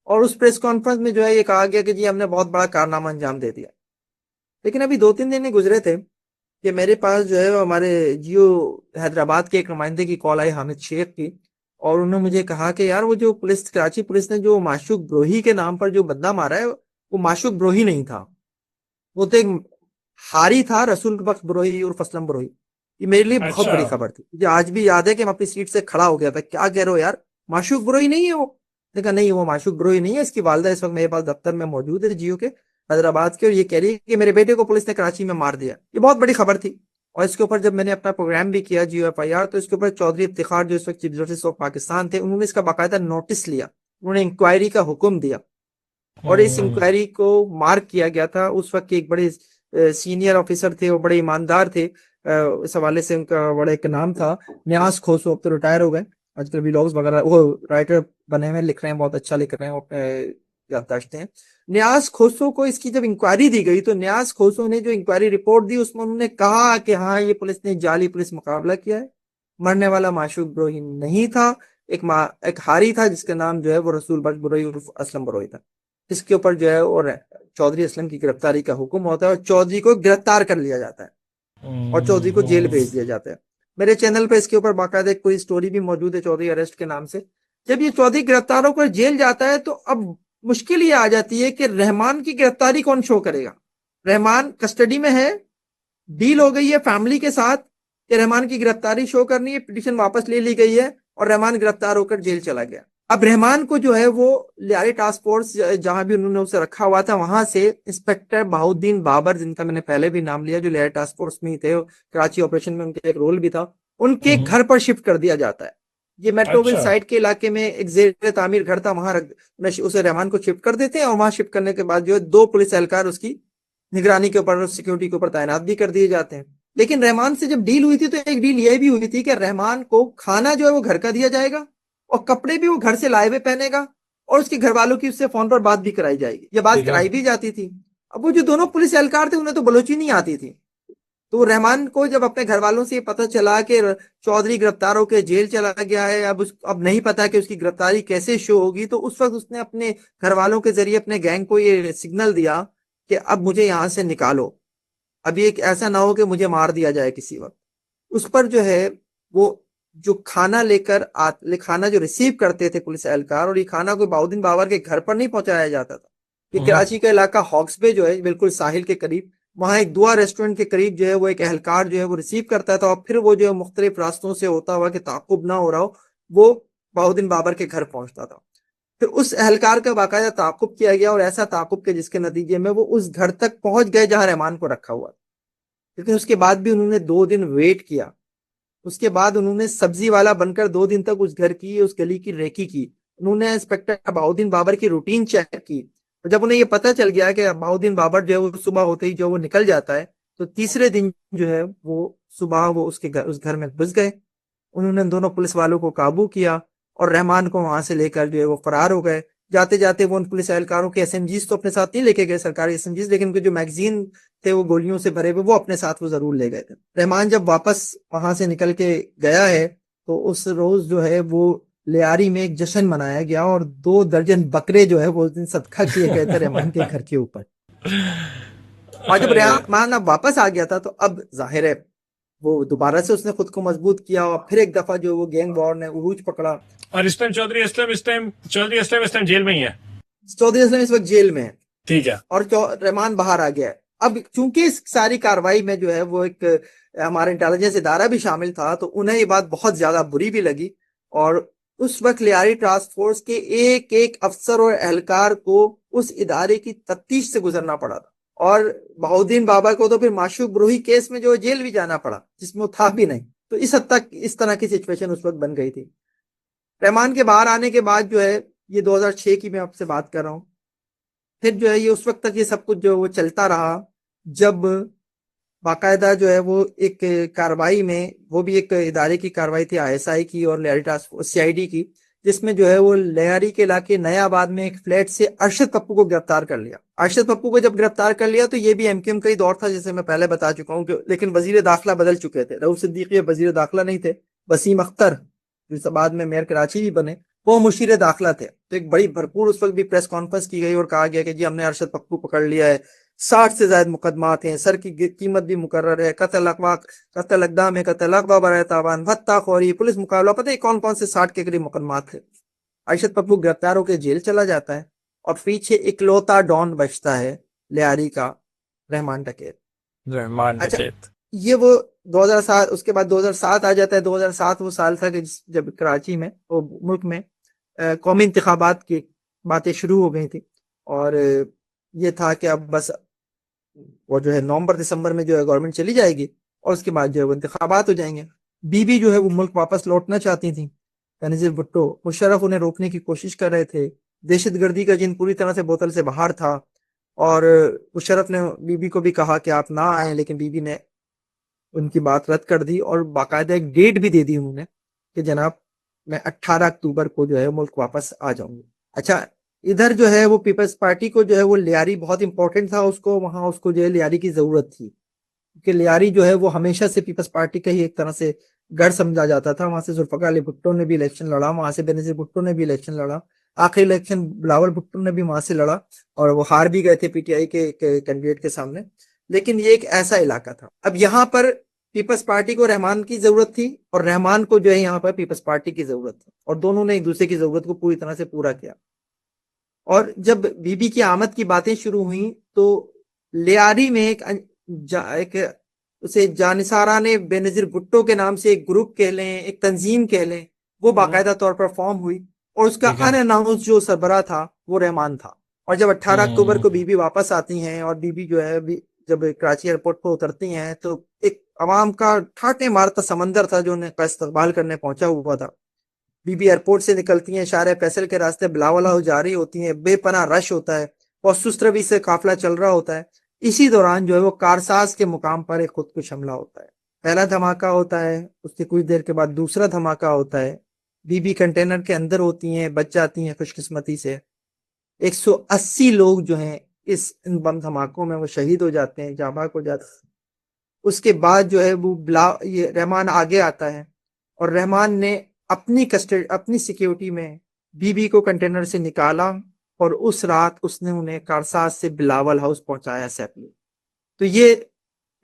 C: और उस प्रेस कॉन्फ्रेंस में जो है ये कहा गया कि जी हमने बहुत बड़ा कारनामा अंजाम दे दिया। लेकिन अभी 2-3 दिन गुजरे थे कि मेरे पास जो है हमारे जियो हैदराबाद के एक नुमाइंदे की कॉल आई हामिद शेख की, और उन्होंने मुझे कहा कि यार वो जो पुलिस कराची पुलिस ने जो माशूक ब्रोही के नाम पर जो बदला मारा है वो माशूक ब्रोही नहीं था, वो तो एक हारी था, रसूल बख्श ब्रोही और असलम ब्रोही। ये मेरे लिए बहुत बड़ी खबर थी, मुझे आज भी याद है कि मैं अपनी सीट से खड़ा हो गया था, क्या कह रहे हो यार, माशूक ब्रोही नहीं है वो? देखा नहीं वो माशूक ब्रोही नहीं है, इसकी वालदा इस वक्त मेरे पास दफ्तर में मौजूद है जियो के हैदराबाद के, और ये कह रही है कि मेरे बेटे को पुलिस ने कराची में मार दिया। ये बहुत बड़ी खबर थी, और इसके ऊपर जब मैंने अपना प्रोग्राम भी किया जियो FIR, तो इसके ऊपर चौधरी इफ्तिखार जो इस वक्त चीफ जस्टिस ऑफ पाकिस्तान थे उन्होंने इसका बाकायदा नोटिस लिया, उन्होंने इंक्वायरी का हुक्म दिया, और इस इंक्वायरी को मार्क किया गया था। उस वक्त के एक बड़े सीनियर ऑफिसर थे, वो बड़े ईमानदार थे, इस हवाले से उनका बड़ा एक नाम था न्यास खोसो, अब तो रिटायर हो गए, आजकल व्लॉग्स वगैरह वो राइटर बने हुए, लिख रहे हैं, बहुत अच्छा लिख रहे हैं, याददाश्तें हैं। न्यास खोसो को इसकी जब इंक्वायरी दी गई तो न्यास खोसो ने जो इंक्वायरी रिपोर्ट दी उसमें उन्होंने कहा कि हाँ ये पुलिस ने जाली पुलिस मुकाबला किया है, मरने वाला माशूक ब्रोही नहीं था, एक हारी था जिसका नाम जो है वो रसूल बख्श ब्रोही उर्फ असलम ब्रोही था। इसके ऊपर जो है और चौधरी असलम की गिरफ्तारी का हुक्म होता है, और चौधरी को गिरफ्तार कर लिया जाता है और चौधरी को जेल भेज दिया जाता है। मेरे चैनल पे इसके ऊपर बाकायदा एक पूरी स्टोरी भी मौजूद है चौधरी अरेस्ट के नाम से। जब ये चौधरी गिरफ्तार होकर जेल जाता है तो अब मुश्किल ये आ जाती है कि रहमान की गिरफ्तारी कौन शो करेगा। रहमान कस्टडी में है, डील हो गई है फैमिली के साथ कि रहमान की गिरफ्तारी शो करनी है, पिटीशन वापस ले ली गई है और रहमान गिरफ्तार होकर जेल चला गया। अब रहमान को जो है वो लियारी टास्क फोर्स जहां भी उन्होंने उसे रखा हुआ था वहां से इंस्पेक्टर बहाउद्दीन बाबर, जिनका मैंने पहले भी नाम लिया, जो लियारी टास्क फोर्स में ही थे, कराची ऑपरेशन में उनका एक रोल भी था, उनके घर पर शिफ्ट कर दिया जाता है। ये मेट्रोविल साइड के इलाके में एक जेर तामीर घर था, वहां उसे रहमान को शिफ्ट कर देते हैं और वहां शिफ्ट करने के बाद जो है 2 पुलिस एहलकार उसकी निगरानी के ऊपर, सिक्योरिटी के ऊपर तैनात भी कर दिए जाते हैं। लेकिन रहमान से जब डील हुई थी तो एक डील यह भी हुई थी कि रहमान को खाना जो है वो घर का दिया जाएगा और कपड़े भी वो घर से लाए हुए पहनेगा और उसके घर वालों की उससे फोन पर बात भी कराई जाएगी। ये बात कराई भी जाती थी। अब वो जो दोनों पुलिस एहलकार थे उन्हें तो बलोची नहीं आती थी, तो रहमान को जब अपने घर वालों से पता चला कि चौधरी गिरफ्तार होकर जेल चला गया है, अब नहीं पता कि उसकी गिरफ्तारी कैसे शो होगी, तो उस वक्त उसने अपने घर वालों के जरिए अपने गैंग को ये सिग्नल दिया कि अब मुझे यहां से निकालो, अब ये ऐसा ना हो कि मुझे मार दिया जाए किसी वक्त। उस पर जो है वो जो खाना खाना जो रिसीव करते थे पुलिस एहलकार, और ये खाना कोई बहाउद्दीन बाबर के घर पर नहीं पहुंचाया जाता था। ये कराची का इलाका हॉक्स बे जो है बिल्कुल साहिल के करीब, वहां एक दुआ रेस्टोरेंट के करीब जो है वो एक एहलकार जो है वो रिसीव करता था और फिर वो जो है मुख्तलिफ रास्तों से होता हुआ कि ताकुब ना हो रहा हो, वो बहाउद्दीन बाबर के घर पहुंचता था। फिर उस एहलकार का बाकायदा ताकुब किया गया और ऐसा ताकुब के जिसके नतीजे में वो उस घर तक पहुंच गए जहां रहमान को रखा हुआ। लेकिन उसके बाद भी उन्होंने 2 दिन वेट किया। उसके बाद उन्होंने सब्जी वाला बनकर 2 दिन तक उस घर की, उस गली की रेकी की। उन्होंने इंस्पेक्टर बहाउद्दीन बाबर की रूटीन चेक की और जब उन्हें ये पता चल गया कि बहाउद्दीन बाबर जो है वो सुबह होते ही जो वो निकल जाता है, तो तीसरे दिन जो है वो सुबह वो उस घर में घुस गए। उन्होंने दोनों पुलिस वालों को काबू किया और रहमान को वहां से लेकर जो है वो फरार हो गए। जाते जाते वो उन पुलिस एहलकारों के एसएमजीज तो अपने साथ नहीं लेके गए, सरकारी एसएमजीज, लेकिन उनके जो मैगजीन थे वो गोलियों से भरे हुए वो अपने साथ वो जरूर ले गए थे। रहमान जब वापस वहां से निकल के गया है तो उस रोज जो है वो लियारी में एक जश्न मनाया गया और 2 दर्जन बकरे जो है वो उस दिन सदका किए गए थे रहमान के घर के ऊपर। और जब रहमान अब वापस आ गया था तो अब जाहिर है वो दोबारा से उसने खुद को मजबूत किया और फिर एक दफा जो वो गैंग वॉर ने उरूज पकड़ा।
G: और इस टाइम चौधरी असलम इस टाइम जेल में ही है।
C: चौधरी असलम इस वक्त जेल में है,
G: ठीक है,
C: और रहमान बाहर आ गया है। अब चूंकि इस सारी कार्रवाई में जो है वो एक हमारा इंटेलिजेंस इदारा भी शामिल था, तो उन्हें ये बात बहुत ज्यादा बुरी भी लगी और उस वक्त लियारी टास्क फोर्स के एक एक अफसर और एहलकार को उस इदारे की तफ्तीश से गुजरना पड़ा था। और बहाउद्दीन बाबर को तो फिर माशूक ब्रोही केस में जो जेल भी जाना पड़ा जिसमें वो था भी नहीं। तो इस हद तक इस तरह की सिचुएशन उस वक्त बन गई थी। रहमान के बाहर आने के बाद जो है ये 2006 की मैं आपसे बात कर रहा हूँ, फिर जो है ये उस वक्त तक ये सब कुछ जो वो चलता रहा जब बाकायदा जो है वो एक कार्रवाई में, वो भी एक इदारे की कार्रवाई थी आईएसआई की और लियारी टास्क सीआईडी की, जिसमें जो है वो लियारी के इलाके नयाबाद में एक फ्लैट से अरशद पप्पू को गिरफ्तार कर लिया। अरशद पप्पू को जब गिरफ्तार कर लिया तो ये भी एमक्यूएम का ही दौर था जैसे मैं पहले बता चुका हूँ, लेकिन वजीर दाखिला बदल चुके थे। रऊफ सिद्दीकी वजीर दाखिला नहीं थे, वसीम अख्तर जो बाद में मेयर कराची भी बने वो मुशीर दाखिला थे। तो एक बड़ी भरपूर उस वक्त भी प्रेस कॉन्फ्रेंस की गई और कहा गया कि जी हमने अरशद पप्पू पकड़ लिया है, 60 से ज्यादा मुकदमात हैं, सर की कीमत भी मुकर्रर है, कत्ल अकदाम है, कत्ल अकबा बराए तावान, भत्ता खोरी, पुलिस मुकाबला, पता है कौन कौन से 60 के करीब मुकदमात थे। अरशद पप्पू गिरफ्तार होकर जेल चला जाता है और पीछे इकलौता डॉन बचता है लियारी का, रहमान डकैत। अच्छा, ये वो 2007, उसके बाद 2007 आ जाता है। 2007 वो साल था कि जब कराची में वो मुल्क में कौमी इंतखाबात की बातें शुरू हो गई थी और ये था कि अब बस वो जो है नवंबर दिसंबर में जो है गवर्नमेंट चली जाएगी और उसके बाद जो है वो इंतखाबात हो जाएंगे। बीबी जो है वो मुल्क वापस लौटना चाहती थी। बेनजीर भुट्टो, मुशर्रफ उन्हें रोकने की कोशिश कर रहे थे। दहशतगर्दी का जिन पूरी तरह से बोतल से बाहर था और मुशर्रफ ने बीबी को भी कहा कि आप ना आए, लेकिन बीबी ने उनकी बात रद्द कर दी और बाकायदा एक डेट भी दे दी उन्होंने कि जनाब मैं 18 अक्टूबर को जो है मुल्क वापस आ जाऊंगी। अच्छा, इधर जो है वो पीपल्स पार्टी को जो है वो लियारी बहुत इंपॉर्टेंट था, उसको वहां उसको जो है लियारी की जरूरत थी क्योंकि लियारी जो है वो हमेशा से पीपल्स पार्टी का ही एक तरह से गढ़ समझा जाता था। वहां से जुल्फकार अली भुट्टो ने भी इलेक्शन लड़ा, वहां से बेनजीर भुट्टो ने भी इलेक्शन लड़ा, आखिरी इलेक्शन बिलावल भुट्टो ने भी वहां से लड़ा और वो हार भी गए थे पीटीआई के कैंडिडेट के सामने। लेकिन ये एक ऐसा इलाका था, अब यहाँ पर पीपल्स पार्टी को रहमान की जरूरत थी और रहमान को जो है यहाँ पर पीपल्स पार्टी की जरूरत थी, और दोनों ने एक दूसरे की जरूरत को पूरी तरह से पूरा किया। और जब बीबी की आमद की बातें शुरू हुई तो लियारी में एक उसे जानिसारा ने बेनजीर भुट्टो के नाम से एक ग्रुप कह लें, एक तंजीम कह लें, वो बाकायदा तौर पर फॉर्म हुई और उसका अनअनाउंस जो सरबरा था वो रहमान था। और जब 18 अक्टूबर को बीबी वापस आती हैं और बीबी जो है जब कराची एयरपोर्ट पर उतरती हैं तो एक अवाम का ठाटे मारता समंदर था जो उन्हें इस्तकबाल करने पहुंचा हुआ था। बीबी एयरपोर्ट से निकलती हैं, शारे फैसल के रास्ते बिलावला हो जा रही होती हैं, बेपनाह रश होता है, बहुत सुस्त रवि से काफिला चल रहा होता है। इसी दौरान जो है वो कारसाज के मुकाम पर एक खुदकुश हमला होता है। पहला धमाका होता है, उसके कुछ देर के बाद दूसरा धमाका होता है। बीबी कंटेनर के अंदर होती हैं, बच जाती हैं खुशकिस्मती से। 180 लोग जो हैं इन बम धमाकों में वो शहीद हो जाते हैं, जाबाक हो जाते हैं। उसके बाद जो है वो ये रहमान आगे आता है और रहमान ने अपनी सिक्योरिटी में बीबी को कंटेनर से निकाला और उस रात उसने उन्हें कारसाज से बिलावल हाउस पहुंचाया सेफली। तो ये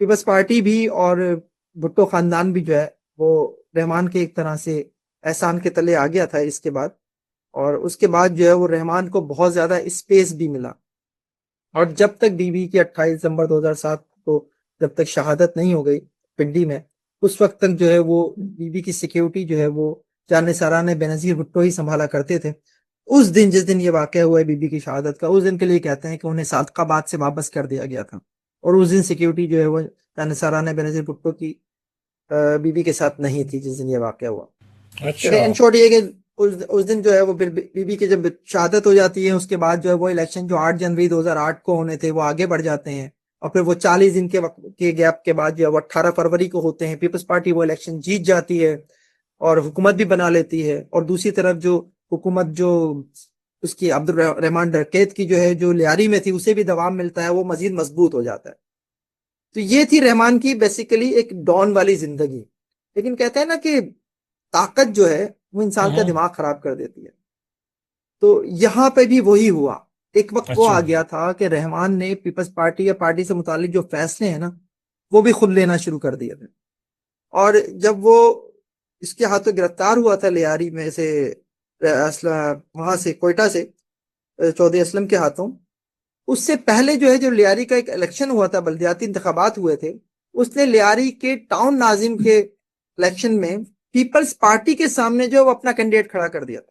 C: पीपल्स पार्टी भी और भुट्टो खानदान भी जो है वो रहमान के एक तरह से एहसान के तले आ गया था इसके बाद। और उसके बाद जो है वो रहमान को बहुत ज्यादा स्पेस भी मिला। और जब तक बीबी की 28 दिसंबर 2007 को जब तक शहादत नहीं हो गई पिंडी में, उस वक्त तक जो है वो बीबी की सिक्योरिटी जो है वो जानिसारा ने बेनजीर भुट्टो ही संभाला करते थे। उस दिन जिस दिन ये वाकया हुआ है बीबी की शहादत का, उस दिन के लिए कहते हैं कि उन्हें सादकाबाद से वापस कर दिया गया था और उस दिन सिक्योरिटी जो है वो जानिसारा ने बेनजीर भुट्टो की बीबी के साथ नहीं थी जिस दिन ये वाकया हुआ। इन शॉर्ट ये कि उस दिन जो है वो बीबी की जब शहादत हो जाती है उसके बाद जो है वो इलेक्शन जो 8 जनवरी 2008 को होने थे वो आगे बढ़ जाते हैं और फिर वो 40 दिन के गैप के बाद जो है वो 18 फरवरी को होते हैं। पीपल्स पार्टी वो इलेक्शन जीत जाती है और हुकूमत भी बना लेती है। और दूसरी तरफ जो हुकूमत जो उसकी अब्दुल रहमान डकैत की जो है जो लियारी में थी उसे भी दवाम मिलता है, वो मजीद मजबूत हो जाता है। तो ये थी रहमान की बेसिकली एक डॉन वाली जिंदगी। लेकिन कहते हैं ना कि ताकत जो है वो इंसान का दिमाग खराब कर देती है। तो यहाँ पे भी वही हुआ। एक वक्त वो आ गया था कि रहमान ने पीपल्स पार्टी या पार्टी से मुतालिक जो फैसले हैं ना वो भी खुद लेना शुरू कर दिए थे। और जब वो इसके हाथों गिरफ्तार हुआ था लियारी में से वहां से कोयटा से चौधरी असलम के हाथों, उससे पहले जो है जो लियारी का एक इलेक्शन हुआ था, बल्दियाती इंतखाबात हुए थे, उसने लियारी के टाउन नाजिम के इलेक्शन में पीपल्स पार्टी के सामने जो वो अपना कैंडिडेट खड़ा कर दिया था।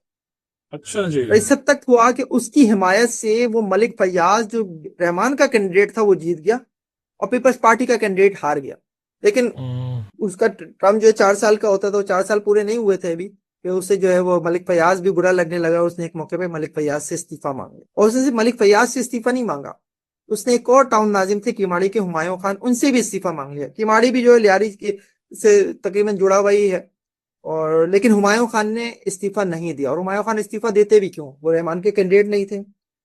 G: अच्छा जी।
C: इस हद तक हुआ कि उसकी हिमायत से वो मलिक फैयाज जो रहमान का कैंडिडेट था वो जीत गया और पीपल्स पार्टी का कैंडिडेट हार गया। लेकिन उसका टर्म जो है 4 साल का होता था, तो 4 साल पूरे नहीं हुए थे अभी कि उससे जो है वो मलिक फैयाज भी बुरा लगने लगा। उसने एक मौके पे मलिक फैयाज से इस्तीफा मांगा और उसने सिर्फ मलिक फैयाज से इस्तीफा नहीं मांगा, उसने एक और टाउन नाजिम थे किमाड़ी के हुमायूं खान, उनसे भी इस्तीफा मांग लिया। किमाड़ी भी जो है लियारी से तकरीबन जुड़ा हुआ ही है और लेकिन हुमायूं खान ने इस्तीफा नहीं दिया। और हुमायूं खान इस्तीफा देते भी क्यों? वो रहमान के कैंडिडेट नहीं थे,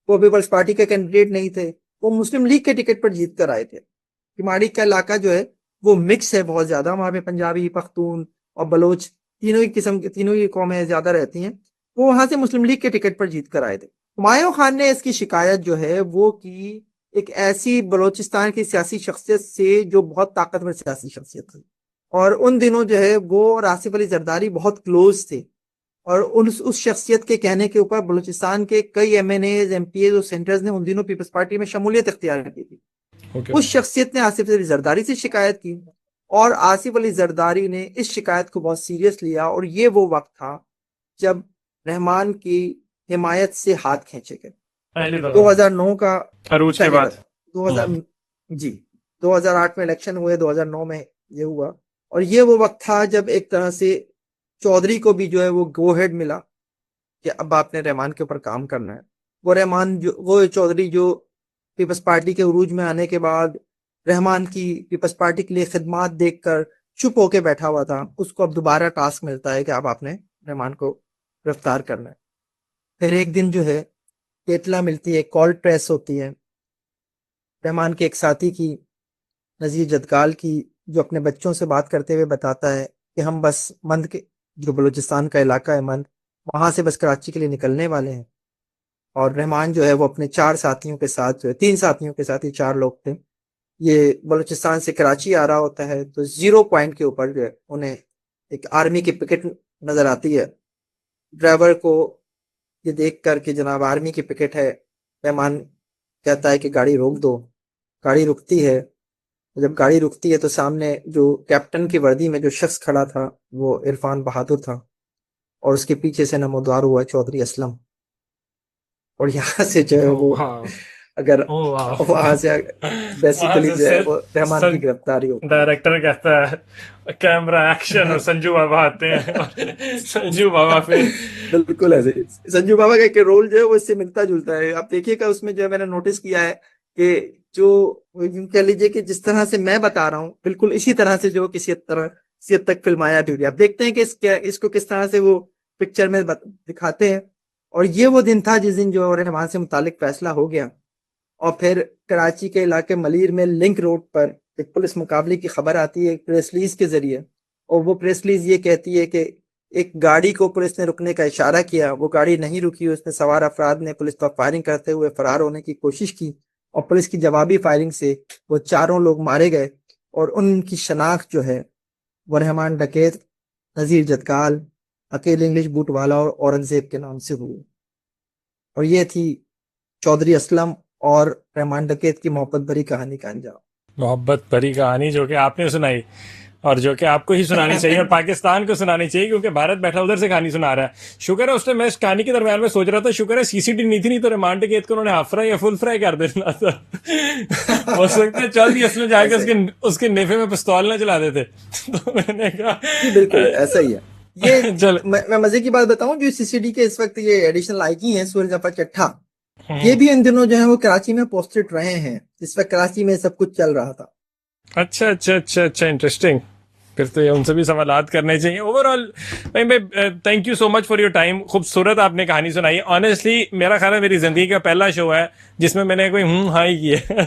C: वो पीपल्स पार्टी के कैंडिडेट नहीं थे, वो मुस्लिम लीग के टिकट पर जीत कर आए थे। किमाड़ी का इलाका जो है वो मिक्स है बहुत ज्यादा, वहां पे पंजाबी, पख्तून और बलोच तीनों ही किस्म के तीनों ही कौमें ज्यादा रहती हैं। वो वहां से मुस्लिम लीग के टिकट पर जीत कर आए थे। हुमायूं खान ने इसकी शिकायत जो है वो की एक ऐसी बलोचिस्तान की सियासी शख्सियत से जो बहुत ताकतवर सियासी शख्सियत थी और उन दिनों जो है वो और आसिफ अली जरदारी बहुत क्लोज थे और उस शख्सियत के कहने के ऊपर बलूचिस्तान के कई MNAs, MPAs और सेंटर्स ने उन दिनों पीपल्स पार्टी में शमूलियत इख्तियार की थी। उस शख्सियत ने आसिफ अली जरदारी से शिकायत की और आसिफ अली जरदारी ने इस शिकायत को बहुत सीरियस लिया और ये वो वक्त था जब रहमान की हिमायत से हाथ खींचे गए। 2009 का
G: अरूज के बाद
C: 2008 में इलेक्शन हुए, 2009 में ये हुआ और ये वो वक्त था जब एक तरह से चौधरी को भी जो है वो गो हेड मिला कि अब आपने रहमान के ऊपर काम करना है। वो चौधरी जो पीपल्स पार्टी के उरूज में आने के बाद रहमान की पीपल्स पार्टी के लिए खिदमात देखकर चुप होके बैठा हुआ था, उसको अब दोबारा टास्क मिलता है कि अब आपने रहमान को गिरफ्तार करना है। फिर एक दिन जो है इत्तला मिलती है, कॉल ट्रेस होती है रहमान के एक साथी की, नजीर जदगाल की, जो अपने बच्चों से बात करते हुए बताता है कि हम बस मंद के जो बलूचिस्तान का इलाका है मंद, वहां से बस कराची के लिए निकलने वाले हैं। और रहमान जो है वो अपने 4 साथियों के साथ जो है 3 साथियों के साथ, ये 4 लोग थे, ये बलूचिस्तान से कराची आ रहा होता है तो 0 पॉइंट के ऊपर जो है उन्हें एक आर्मी की पिकेट नजर आती है। ड्राइवर को ये देख कर कि जनाब आर्मी की पिकेट है, रहमान कहता है कि गाड़ी रोक दो। गाड़ी रुकती है। जब गाड़ी रुकती है तो सामने जो कैप्टन की वर्दी में जो शख्स खड़ा था वो इरफान बहादुर था और उसके पीछे से नमोदार हुआ चौधरी असलम। और यहाँ से जो है वो अगर वहां से बेसिकली जो है वो रहमान की गिरफ्तारी हो।
G: डायरेक्टर कहता है कैमरा एक्शन और संजू बाबा आते हैं और संजू बाबा फिर
C: बिल्कुल ऐसे संजू बाबा का एक रोल जो है वो इससे मिलता जुलता है। आप देखिएगा उसमें जो है मैंने नोटिस किया है कि जो यूं कह लीजिए कि जिस तरह से मैं बता रहा हूँ बिल्कुल इसी तरह से जो किसी हद तक फिल्माया भी हुआ। आप देखते हैं कि इसको किस तरह से वो पिक्चर में दिखाते हैं। और ये वो दिन था जिस दिन जो रहमान से मुतालिक फैसला हो गया। और फिर कराची के इलाके मलीर में लिंक रोड पर एक पुलिस मुकाबले की खबर आती है एक प्रेस रिलीज के जरिए। और वो प्रेस रिलीज ये कहती है कि एक गाड़ी को पुलिस ने रुकने का इशारा किया, वो गाड़ी नहीं रुकी, उसमें सवार अफराद ने पुलिस पर फायरिंग करते हुए फरार होने की कोशिश की और पुलिस की जवाबी फायरिंग से वो 4 लोग मारे गए। और उनकी शनाख्त जो है वो रहमान डकैत, नज़ीर जदकाल, अकील इंग्लिश बूटवाला और औरंगजेब के नाम से हुई। और ये थी चौधरी असलम और रहमान डकैत की मोहब्बत भरी कहानी का अंजाम।
G: मोहब्बत भरी कहानी जो कि आपने सुनाई और जो कि आपको ही सुनानी चाहिए और पाकिस्तान को सुनानी चाहिए क्योंकि भारत बैठा उधर से कहानी सुना रहा है। शुक्र है उस टाइम मैं इस कहानी के दरम्यान में सोच रहा था शुक्र है सीसीटी नहीं थी, नहीं तो रहमान डकैत को उन्होंने हाफ फ्राई या फुल फ्राई कर देना था। हो सकता है चल असलम जाके उसके नेफे में पिस्तौल ना चला देते। तो मैंने कहा
C: बिल्कुल ऐसा ही है। ये चल मैं मजे की बात बताऊं, जो सीसीडी के इस वक्त ये एडिशनल आई की है सूरज जफर चट्ठा, ये भी इन दिनों जो है वो कराची में पोस्टेड रहे हैं जिस वक्त कराची में सब कुछ चल रहा था।
G: अच्छा इंटरेस्टिंग। फिर तो ये उनसे भी सवालात करने चाहिए। ओवरऑल भाई thank you so much for your time. खूबसूरत आपने कहानी सुनाई। ऑनेस्टली मेरा ख्याल है मेरी जिंदगी का पहला शो है जिसमें मैंने कोई हाई की है।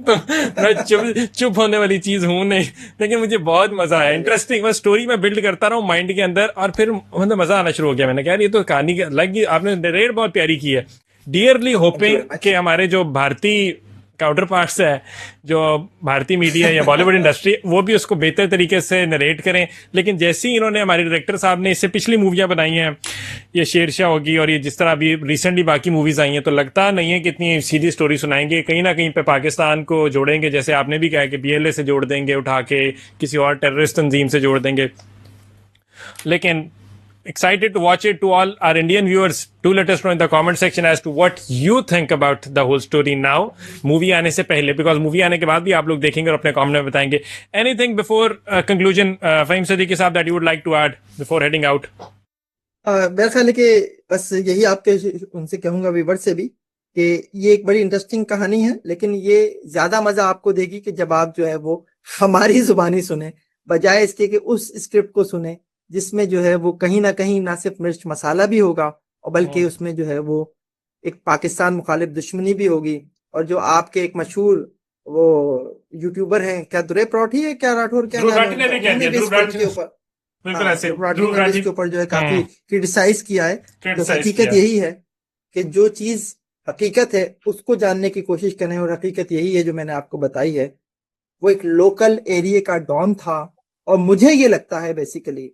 G: तो मैं चुप होने वाली चीज हूँ नहीं, लेकिन मुझे बहुत मजा आया। इंटरेस्टिंग मैं स्टोरी में बिल्ड करता रहा हूँ माइंड के अंदर और फिर मतलब मजा आना शुरू हो गया। मैंने कहा ये तो कहानी लगी, आपने नरेट बहुत प्यारी की है। डियरली होपिंग कि हमारे जो भारतीय काउंटर पार्ट्स है, जो भारतीय मीडिया या बॉलीवुड इंडस्ट्री, वो भी उसको बेहतर तरीके से नरेट करें। लेकिन जैसे ही इन्होंने हमारे डायरेक्टर साहब ने इससे पिछली मूवियां बनाई हैं, ये शेरशाह होगी और ये जिस तरह अभी रिसेंटली बाकी मूवीज आई हैं, तो लगता नहीं है कि इतनी सीधी स्टोरी सुनाएंगे। कहीं ना कहीं पे पाकिस्तान को जोड़ेंगे, जैसे आपने भी कहा कि BLA से जोड़ देंगे उठा के, किसी और टेररिस्ट तंजीम से जोड़ देंगे। लेकिन excited to watch it. To all our Indian viewers, do let us know in the comment section as to what you think about the whole story now. Movie आने से पहले, because movie आने के बाद भी आप लोग देखेंगे और अपने comment में बताएंगे। Anything before conclusion, Fahim Siddiqui साहब, that you would like to add before heading out?
C: मेरा ख्याल है कि बस यही आपके उनसे कहूंगा व्यूअर से भी कि ये एक बड़ी इंटरेस्टिंग कहानी है, लेकिन ये ज्यादा मजा आपको देगी कि जब आप जो है वो हमारी जुबानी सुने बजाय इसके कि उस स्क्रिप्ट को सुने जिसमें जो है वो कहीं ना सिर्फ मिर्च मसाला भी होगा और बल्कि उसमें जो है वो एक पाकिस्तान मुखालिफ दुश्मनी भी होगी। और जो आपके एक मशहूर वो यूट्यूबर हैं, क्या दुरे प्रॉठी है क्या राठौर, क्या के ऊपर जो है काफी क्रिटिसाइज किया है। तो हकीकत यही है कि जो चीज हकीकत है उसको जानने की कोशिश करें, और हकीकत यही है जो मैंने आपको बताई है। वो एक लोकल एरिया का डॉन था और मुझे ये लगता है बेसिकली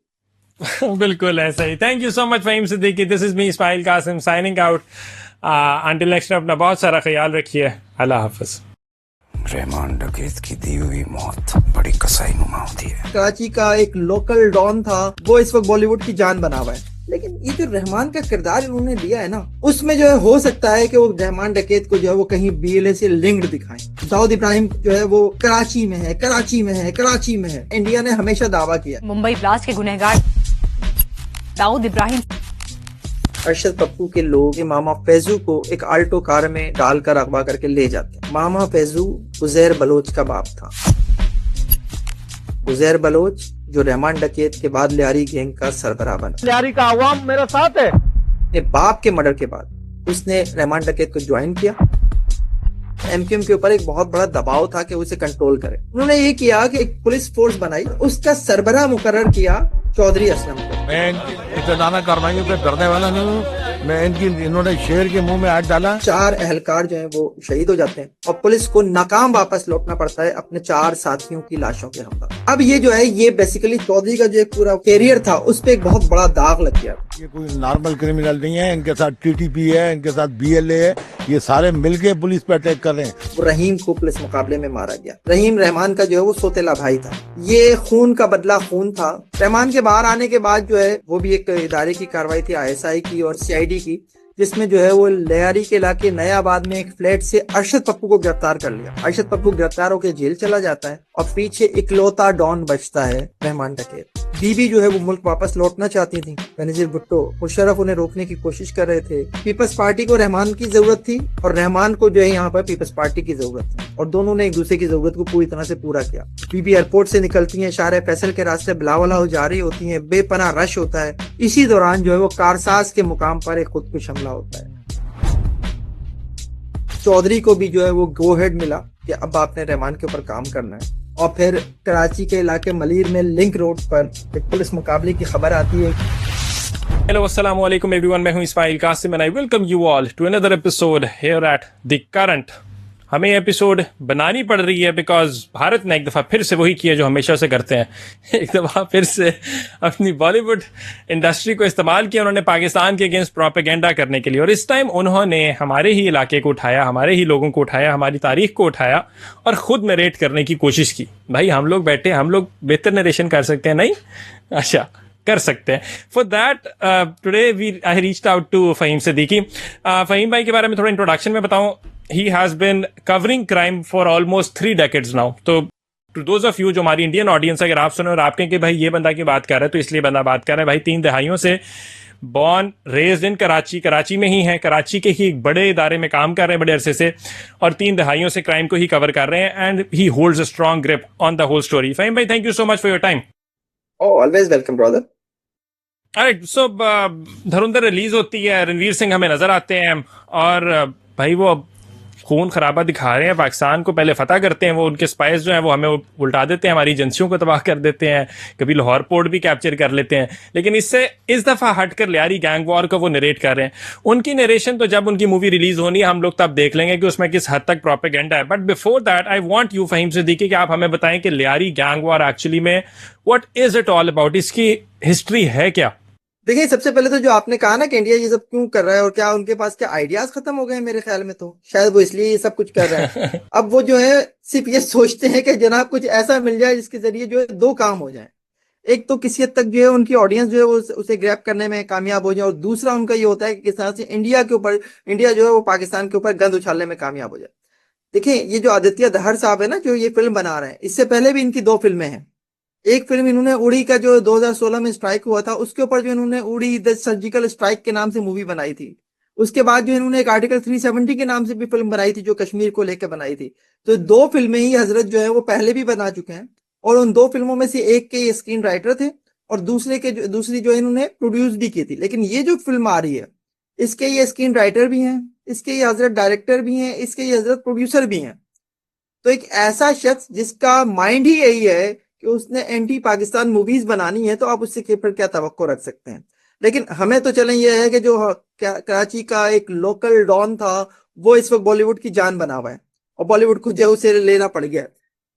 G: बिल्कुल ऐसा ही। Thank you so much Faheem Siddiqui. This is me Ismail Qasim signing out. Until next time अपना बहुत सारा ख्याल रखिए। अल्लाह हाफिज।
B: रहमान डकैत की दी हुई मौत बड़ी कसाईनुमा होती है।
C: कराची का एक लोकल डॉन था, वो इस वक्त बॉलीवुड की जान बना हुआ है। लेकिन ये जो रहमान का किरदार इन्होंने लिया है ना, उसमें जो है हो सकता है कि वो रहमान डकैत को जो है वो कहीं BLA से लिंक्ड दिखाएं। दाऊद इब्राहिम जो है वो कराची में है। इंडिया ने हमेशा दावा किया।
D: मुंबई ब्लास्ट के गुनहगार दाऊद इब्राहिम
C: अरशद पप्पू के लोग मामा फैजू को एक आल्टो कार में डालकर अगवा करके ले जाते हैं। मामा फैजू उजैर बलोच का बाप था। उजैर बलोच जो रहमान डकैत के बाद लियारी गैंग का सरबराह बना।
E: लियारी का अवाम मेरे साथ है।
C: अपने बाप के मर्डर के बाद उसने रहमान डकैत को ज्वाइन किया। MQM के ऊपर एक बहुत बड़ा दबाव था कि उसे कंट्रोल करे। उन्होंने ये किया कि एक पुलिस फोर्स बनाई, उसका सरबराह मुकर्रर किया चौधरी असलम को।
F: मैं इब्तदाना कार्रवाइयों के डरने वाला नहीं हूँ मैं। इन्होंने शेर के मुंह में हाथ डाला।
C: 4 एहलकार जो है वो शहीद हो जाते हैं और पुलिस को नाकाम वापस लौटना पड़ता है अपने 4 साथियों की लाशों के हमला। अब ये जो है ये बेसिकली चौधरी का जो एक पूरा कैरियर था उस पे एक बहुत बड़ा दाग लग गया।
F: ये कोई नॉर्मल क्रिमिनल नहीं है, इनके साथ टीटीपी है, इनके साथ बीएलए है, ये सारे मिलके पुलिस पे अटैक कर रहे हैं।
C: वो रहीम को पुलिस मुकाबले में मारा गया। रहीम रहमान का जो है वो सौतेला भाई था। ये खून का बदला खून था। रहमान के बाहर आने के बाद जो है वो भी एक इदारे की कार्रवाई थी, आईएसआई की और सीआईडी की, जिसमें जो है वो लियारी के इलाके नयाबाद में एक फ्लैट से अरशद पप्पू को गिरफ्तार कर लिया। अरशद पप्पू गिरफ्तार होकर जेल चला जाता है और पीछे इकलौता डॉन बचता है रहमान डकैत। बीबी जो है वो मुल्क वापस लौटना चाहती थी। बेनजीर भुट्टो, मुशर्रफ उन्हें रोकने की कोशिश कर रहे थे। पीपल्स पार्टी को रहमान की जरूरत थी और रहमान को जो है यहाँ पर पीपल्स पार्टी की जरूरत थी और दोनों ने एक दूसरे की जरूरत को पूरी तरह से पूरा किया। बीबी एयरपोर्ट से निकलती है, शाह फैसल के रास्ते बिलावला हो जा रही होती है, बेपनाह रश होता है। इसी दौरान जो है वो कारसाज के मुकाम पर एक खुदकुश हमला होता है। चौधरी को भी जो है वो गो हेड मिला कि अब आपने रहमान के ऊपर काम करना है। और फिर कराची के इलाके मलीर में लिंक रोड पर एक पुलिस मुकाबले की खबर आती है।
G: हेलो अस्सलाम वालेकुम एवरीवन, मैं हूं Ismail Kasim and I welcome you all to another episode here at the current. हमें एपिसोड बनानी पड़ रही है बिकॉज भारत ने एक दफ़ा फिर से वही किया जो हमेशा से करते हैं। एक दफ़ा फिर से अपनी बॉलीवुड इंडस्ट्री को इस्तेमाल किया उन्होंने पाकिस्तान के अगेंस्ट प्रोपेगेंडा करने के लिए, और इस टाइम उन्होंने हमारे ही इलाके को उठाया, हमारे ही लोगों को उठाया, हमारी तारीख को उठाया और ख़ुद नरेट करने की कोशिश की। भाई हम लोग बैठे, हम लोग बेहतर नरेशन कर सकते हैं नहीं? अच्छा, कर सकते हैं। For that today I reached out to Faheem Siddiqui. Faheem भाई के बारे में थोड़ा इंट्रोडक्शन में बताऊं। He has been covering crime for almost 3 decades now. तो to those of you जो हमारी इंडियन ऑडियंस अगर आप सुने और आप कहें कि भाई ये बंदा की बात कर रहा है तो इसलिए बंदा बात कर रहा है, भाई 3 दहाइयों से बॉर्न रेज्ड इन कराची में ही है, कराची के ही एक बड़े इदारे में काम कर रहे हैं बड़े अरसे से और 3 दहाइयों से क्राइम को ही कवर कर रहे हैं and he holds a strong grip on the whole story. Faheem भाई, thank you so much for your time.
C: Always welcome brother.
G: Right, so Dhurandhar release होती है, रणवीर सिंह हमें नजर आते हैं और भाई वो खून खराबा दिखा रहे हैं, पाकिस्तान को पहले फतह करते हैं, वो उनके स्पाइस जो हैं वो हमें उल्टा देते हैं, हमारी एजेंसियों को तबाह कर देते हैं, कभी लाहौर पोर्ट भी कैप्चर कर लेते हैं। लेकिन इससे इस दफ़ा हटकर लियारी गैंग वॉर को वो नरेट कर रहे हैं। उनकी नरेशन तो जब उनकी मूवी रिलीज होनी है हम लोग तब देख लेंगे कि उसमें किस हद तक प्रोपेगेंडा है। But before that I want you Faheem Siddiqui कि आप हमें बताएं कि लियारी गैंग वॉर एक्चुअली में what is it all about, इसकी हिस्ट्री है क्या?
C: देखिए, सबसे पहले तो जो आपने कहा ना कि इंडिया ये सब क्यों कर रहा है और क्या उनके पास क्या आइडियाज खत्म हो गए हैं, मेरे ख्याल में तो शायद वो इसलिए ये सब कुछ कर रहे हैं। अब वो जो है सिर्फ ये सोचते हैं कि जनाब कुछ ऐसा मिल जाए जिसके जरिए जो है 2 काम हो जाए। एक तो किसी हद तक जो है उनकी ऑडियंस जो है वो उसे ग्रैब करने में कामयाब हो जाए और दूसरा उनका ये होता है कि किस तरह से इंडिया जो है वो पाकिस्तान के ऊपर गंद उछालने में कामयाब हो जाए। देखिए, ये जो आदित्य दहर साहब है ना जो ये फिल्म बना रहे हैं, इससे पहले भी इनकी 2 फिल्में हैं। एक फिल्म इन्होंने उड़ी का जो 2016 में स्ट्राइक हुआ था उसके ऊपर जो इन्होंने उड़ी द सर्जिकल स्ट्राइक के नाम से मूवी बनाई थी। उसके बाद जो इन्होंने एक आर्टिकल 370 के नाम से भी फिल्म बनाई थी जो कश्मीर को लेकर बनाई थी। तो 2 फिल्में ही हजरत जो है वो पहले भी बना चुके हैं और उन 2 फिल्मों में से एक के ये स्क्रीन राइटर थे और दूसरी जो इन्होंने प्रोड्यूस भी की थी। लेकिन ये जो फिल्म आ रही है इसके ये स्क्रीन राइटर भी हैं, इसके ये हजरत डायरेक्टर भी हैं, इसके ये हजरत प्रोड्यूसर भी हैं। तो एक ऐसा शख्स जिसका माइंड ही यही है कि उसने एंटी पाकिस्तान मूवीज बनानी है तो आप उससे फिर क्या तवक्को रख सकते हैं। लेकिन हमें तो चलें यह है कि जो कराची का एक लोकल डॉन था वो इस वक्त बॉलीवुड की जान बना हुआ है और बॉलीवुड को जो उसे लेना पड़ गया।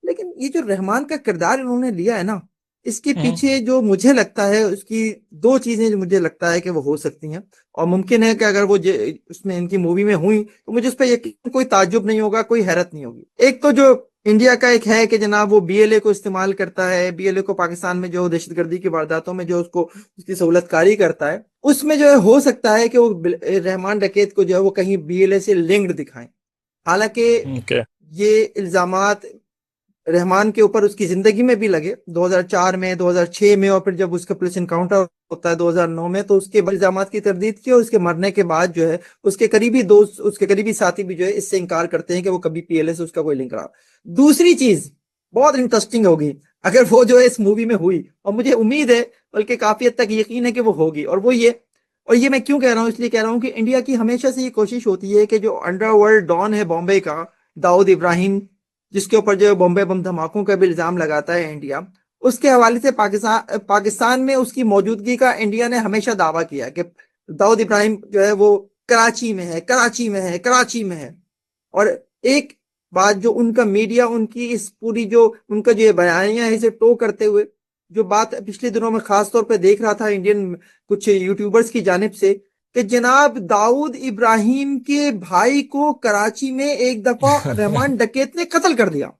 C: लेकिन ये जो रहमान का किरदार इन्होंने लिया है ना, इसके पीछे जो मुझे लगता है उसकी 2 चीजें जो मुझे लगता है कि वो हो सकती हैं और मुमकिन है कि अगर वो उसमें इनकी मूवी में हुई तो मुझे उस पर यकीन कोई ताज्जुब नहीं होगा, कोई हैरत नहीं होगी। एक तो जो इंडिया का एक है कि जनाब वो बीएलए को इस्तेमाल करता है, बीएलए को पाकिस्तान में जो दहशतगर्दी की वारदातों में जो उसकी सहूलतकारी करता है, उसमें जो है हो सकता है कि वो रहमान डकैत को जो है वो कहीं बीएलए से लिंक्ड दिखाएं। हालांकि ये इल्जामात रहमान के ऊपर उसकी जिंदगी में भी लगे 2004 में, 2006 में और फिर जब उसका पुलिस इनकाउंटर होता है 2009 में तो उसके इल्जामात की तरदीद की और उसके मरने के बाद जो है उसके करीबी दोस्त, उसके करीबी साथी भी जो है इससे इनकार करते हैं कि वो कभी पीएलए से उसका कोई लिंक रहा। दूसरी चीज बहुत इंटरेस्टिंग होगी अगर वो जो है इस मूवी में हुई और मुझे उम्मीद है बल्कि काफी हद तक यकीन है कि वो होगी और ये मैं क्यों कह रहा हूँ, इसलिए कह रहा हूँ कि इंडिया की हमेशा से ये कोशिश होती है कि जो अंडरवर्ल्ड डॉन है बॉम्बे का, दाऊद इब्राहिम, जिसके ऊपर जो बॉम्बे बम धमाकों का भी इल्जाम लगाता है इंडिया, उसके हवाले से पाकिस्तान में उसकी मौजूदगी का इंडिया ने हमेशा दावा किया कि दाऊद इब्राहिम जो है वो कराची में है, कराची में है, कराची में है। और एक बात जो उनका मीडिया, उनकी इस पूरी जो उनका जो ये बयानियां है, इसे टो करते हुए जो बात पिछले दिनों में खास तौर पे देख रहा था इंडियन कुछ यूट्यूबर्स की जानिब से कि जनाब दाऊद इब्राहिम के भाई को कराची में एक दफा रहमान डकैत ने कत्ल कर दिया।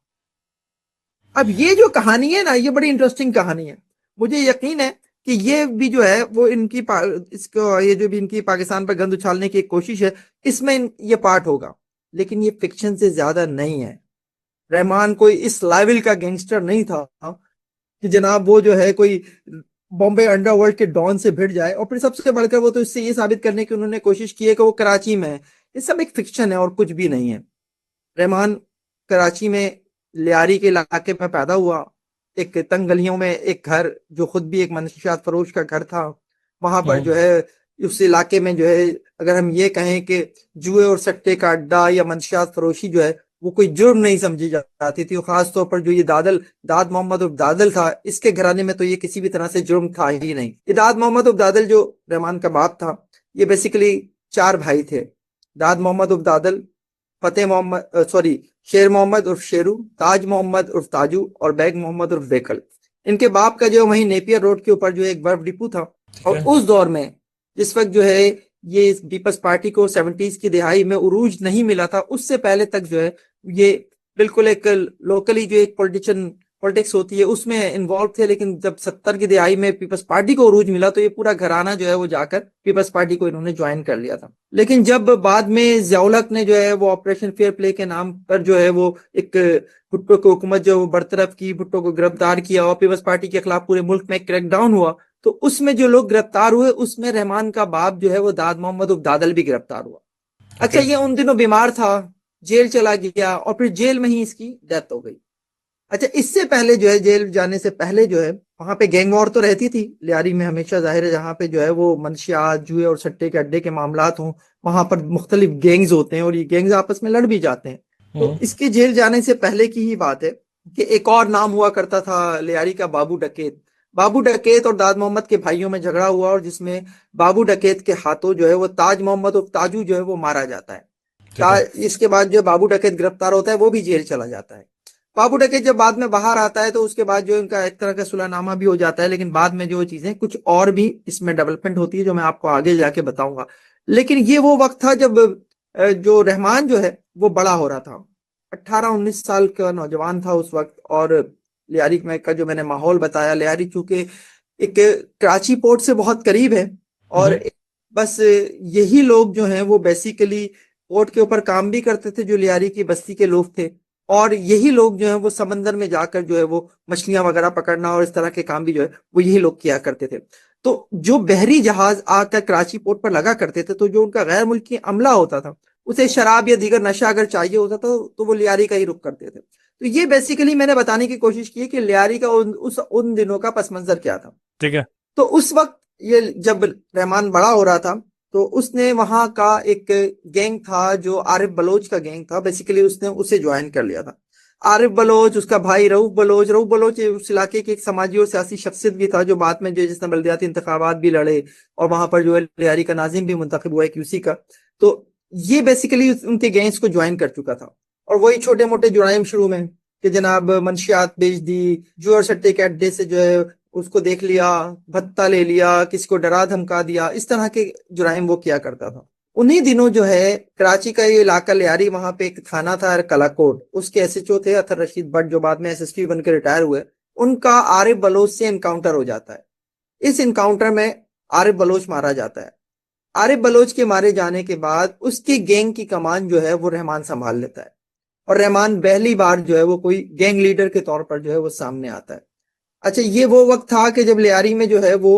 C: अब ये जो कहानी है ना, ये बड़ी इंटरेस्टिंग कहानी है। मुझे यकीन है कि ये भी जो है वो इसको ये जो भी इनकी पाकिस्तान पर गंद उछालने की एक कोशिश है, इसमें ये पार्ट होगा, लेकिन ये फिक्शन से ज्यादा नहीं है। रहमान कोई इस लेवल का गैंगस्टर नहीं था कि जनाब वो जो है कोई बॉम्बे अंडरवर्ल्ड के डॉन से भिड़ जाए। और फिर सबसे बढ़कर वो तो इससे ये साबित करने की उन्होंने कोशिश की है कि वो कराची में है। ये सब एक फिक्शन है और कुछ भी नहीं है। रहमान कराची में लियारी के इलाके में पैदा हुआ, एक तंग गलियों में एक घर जो खुद भी एक मंशियात फरोश का घर था, वहां पर जो है उस इलाके में जो है अगर हम ये कहें कि जुए और सट्टे का अड्डा या मंशियात फरोशी जो है वो कोई जुर्म नहीं समझी जाती थी। खास तौर पर जो ये दाद मोहम्मद उर्फ दादल था, इसके घराने में तो ये किसी भी तरह से जुर्म था ही नहीं। ये दाद मोहम्मद उर्फ दादल जो रहमान का बाप था, ये बेसिकली 4 भाई थे। दाद मोहम्मद उर्फ दादल, शेर मोहम्मद उर्फ शेरू, ताज मोहम्मद उर्फ ताजू और बैग मोहम्मद उर्फ बेकल। इनके बाप का जो वहीं नेपियर रोड के ऊपर जो एक बर्फ डिपो था, और उस दौर में जिस वक्त जो है ये पीपल्स पार्टी को 70s की दिहाई में उरूज नहीं मिला था, उससे पहले तक जो है ये बिल्कुल एक लोकली जो एक पॉलिटिक्स होती है उसमें इन्वॉल्व थे। लेकिन जब 70 की दिहाई में पीपल्स पार्टी को उरूज मिला तो ये पूरा घराना जो है वो जाकर पीपल्स पार्टी को इन्होंने ज्वाइन कर लिया था। लेकिन जब बाद में ज़ियाउल-हक ने जो है वो ऑपरेशन फेयर प्ले के नाम पर जो है वो एक भुट्टो की हुकूमत जो बरतरफ की, भुट्टो को गिरफ्तार किया और पीपल्स पार्टी के खिलाफ पूरे मुल्क में क्रैकडाउन हुआ, तो उसमें जो लोग गिरफ्तार हुए उसमें रहमान का बाप जो है वो दाद मोहम्मद उर्फ दादल भी गिरफ्तार हुआ। अच्छा, ये उन दिनों बीमार था, जेल चला गया और फिर जेल में ही इसकी डेथ हो गई। अच्छा, इससे पहले जो है जेल जाने से पहले जो है वहां पे गैंग वॉर तो रहती थी लियारी में हमेशा, जाहिर है जहाँ पे जो है वो मंशियात, जुए और सट्टे के अड्डे के मामलात हों, वहां पर मुख्तलिफ गैंग्स होते हैं और ये गैंग्स आपस में लड़ भी जाते हैं। तो इसके जेल जाने से पहले की ही बात है कि एक और नाम हुआ करता था लियारी का, बाबू डकैत। बाबू डकैत और दाद मोहम्मद के भाइयों में झगड़ा हुआ और जिसमें बाबू डकैत के हाथों जो है वो ताज मोहम्मद और ताजू जो है वो मारा जाता है। इसके बाद जो बाबू डकैत गिरफ्तार होता है वो भी जेल चला जाता है। बाबू डकैत जब बाद में बाहर आता है तो उसके बाद जो इनका एक तरह का सुलहनामा भी हो जाता है, लेकिन बाद में जो चीजें कुछ और भी इसमें डेवलपमेंट होती है जो मैं आपको आगे जाके बताऊंगा। लेकिन ये वो वक्त था जब जो रहमान जो है वो बड़ा हो रहा था, 18-19 साल का नौजवान था उस वक्त। और लियारी में का जो मैंने माहौल बताया, लियारी चूंकि एक कराची पोर्ट से बहुत करीब है और बस यही लोग जो हैं वो बेसिकली पोर्ट के ऊपर काम भी करते थे जो लियारी की बस्ती के लोग थे, और यही लोग जो है वो समंदर में जाकर जो है वो मछलियां वगैरह पकड़ना और इस तरह के काम भी जो है वो यही लोग किया करते थे। तो जो बहरी जहाज आकर कराची पोर्ट पर लगा करते थे तो जो उनका गैर मुल्की अमला होता था उसे शराब या दीगर नशा अगर चाहिए होता था तो वो लियारी का ही रुख करते थे। तो ये बेसिकली मैंने बताने की कोशिश की कि लियारी का उन दिनों का पस मंजर क्या था।
G: ठीक है।
C: तो उस वक्त ये जब रहमान बड़ा हो रहा था तो उसने वहां का एक गैंग था जो आरिफ बलोच का गैंग था, बेसिकली उसने उसे ज्वाइन कर लिया था। आरिफ बलोच, उसका भाई रऊफ बलोच उस इलाके के एक समाजी और सियासी शख्सियत भी था जो बाद में जो जिसने बल्दियाती इंतखाबात भी लड़े और वहां पर जो है लियारी का नाजिम भी मुंतखब हुआ एक यूसी का। तो ये बेसिकली उनके गैंग्स को ज्वाइन कर चुका था और वही छोटे मोटे जुराइम शुरू में कि जनाब मंशियात बेच दी, जुए और सट्टे के अड्डे से जो है उसको देख लिया, भत्ता ले लिया, किसी को डरा धमका दिया, इस तरह के जुराइम वो किया करता था। उन्हीं दिनों जो है कराची का ये इलाका लियारी, वहां पे एक थाना था कलाकोट, उसके एसएचओ थे अतर रशीद भट्ट जो बाद में एसएसपी बनकर रिटायर हुए। उनका आरिफ बलोच से इनकाउंटर हो जाता है। इस इनकाउंटर में आरिफ बलोच मारा जाता है। आरिफ बलोच के मारे जाने के बाद उसकी गैंग की कमान जो है वो रहमान संभाल लेता है और रहमान पहली बार जो है वो कोई गैंग लीडर के तौर पर जो है वो सामने आता है। अच्छा, ये वो वक्त था कि जब लियारी में जो है वो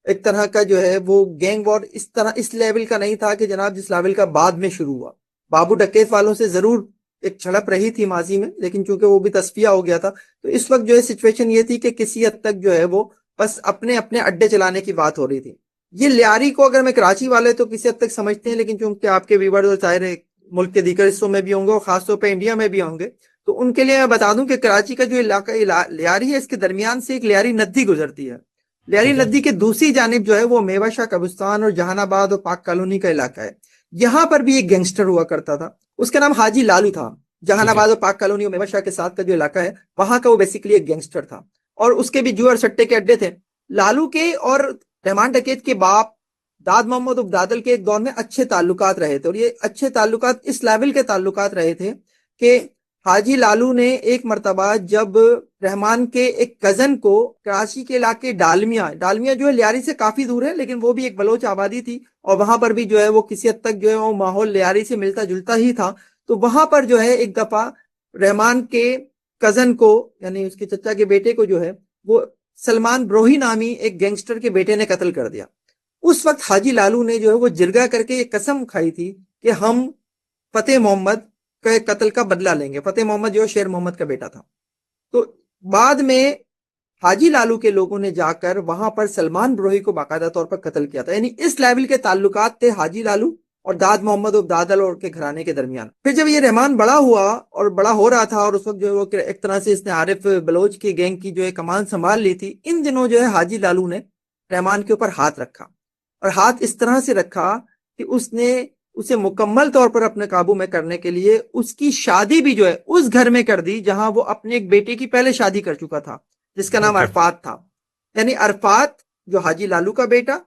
C: एक तरह का जो है वो गैंग वॉर इस लेवल का नहीं था कि जनाब जिस लेवल का बाद में शुरू हुआ। बाबू डकैत वालों से जरूर एक झड़प रही थी माजी में, लेकिन चूंकि वो भी तस्फिया हो गया था तो इस वक्त जो है सिचुएशन ये थी कि किसी हद तक जो है वो बस अपने अपने अड्डे चलाने की बात हो रही थी। ये लियारी को अगर मैं कराची वाले तो किसी हद तक समझते हैं, लेकिन चूंकि आपके व्यूअर्स और चाहे मुल्क के दीगर हिस्सों में भी होंगे और खासतौर पर इंडिया में भी होंगे तो उनके लिए मैं बता दूं कि कराची का जो इलाका लियारी है, इसके दरमियान से एक लियारी नदी गुजरती है। लियारी
G: ठीक है।
C: नदी के दूसरी जानिब जो है वो मेवाशाह कब्रिस्तान और जहानाबाद और पाक कॉलोनी का इलाका है। यहाँ पर भी एक गैंगस्टर हुआ करता था, उसका नाम हाजी लालू था। जहानाबाद और पाक कॉलोनी और मेवाशाह के साथ का जो इलाका है वहां का वो बेसिकली एक गैंगस्टर था, और उसके भी जुआ और सट्टे के अड्डे थे। लालू के और रहमान डकैत के बाप दाद मोहम्मद उबदादल के एक दौर में अच्छे ताल्लुकात रहे थे, और ये अच्छे ताल्लुकात इस लेवल के ताल्लुकात रहे थे कि हाजी लालू ने एक मर्तबा जब रहमान के एक कजन को कराची के इलाके डालमिया जो है लियारी से काफी दूर है लेकिन वो भी एक बलोच आबादी थी, और वहां पर भी जो है वो किसी हद तक जो है वो माहौल लियारी से मिलता जुलता ही था। तो वहां पर जो है एक दफा रहमान के कजन को यानी उसके चचा के बेटे को जो है वो सलमान ब्रोही नामी एक गैंगस्टर के बेटे ने कत्ल कर दिया। उस वक्त हाजी लालू ने जो है वो जिरगा करके एक कसम खाई थी कि हम फतेह मोहम्मद के कत्ल का बदला लेंगे। फतेह मोहम्मद जो शेर मोहम्मद का बेटा था। तो बाद में हाजी लालू के लोगों ने जाकर वहां पर सलमान ब्रोही को बाकायदा तौर पर कत्ल किया था। यानी इस लेवल के ताल्लुकात थे हाजी लालू और दाद मोहम्मद उबदादल और के घराने के दरमियान। फिर जब ये रहमान बड़ा हुआ और बड़ा हो रहा था, और उस वक्त जो है वो एक तरह से इसने आरिफ बलोच की गैंग की जो है कमान संभाल ली थी, इन दिनों जो है हाजी लालू ने रहमान के ऊपर हाथ रखा, और हाथ इस तरह से रखा कि उसने उसे मुकम्मल तौर पर अपने काबू में करने के लिए उसकी शादी भी जो है उस घर में कर दी जहां वो अपने एक बेटे की पहले शादी कर चुका था, जिसका नाम अरफात था। यानी अरफात जो हाजी लालू का बेटा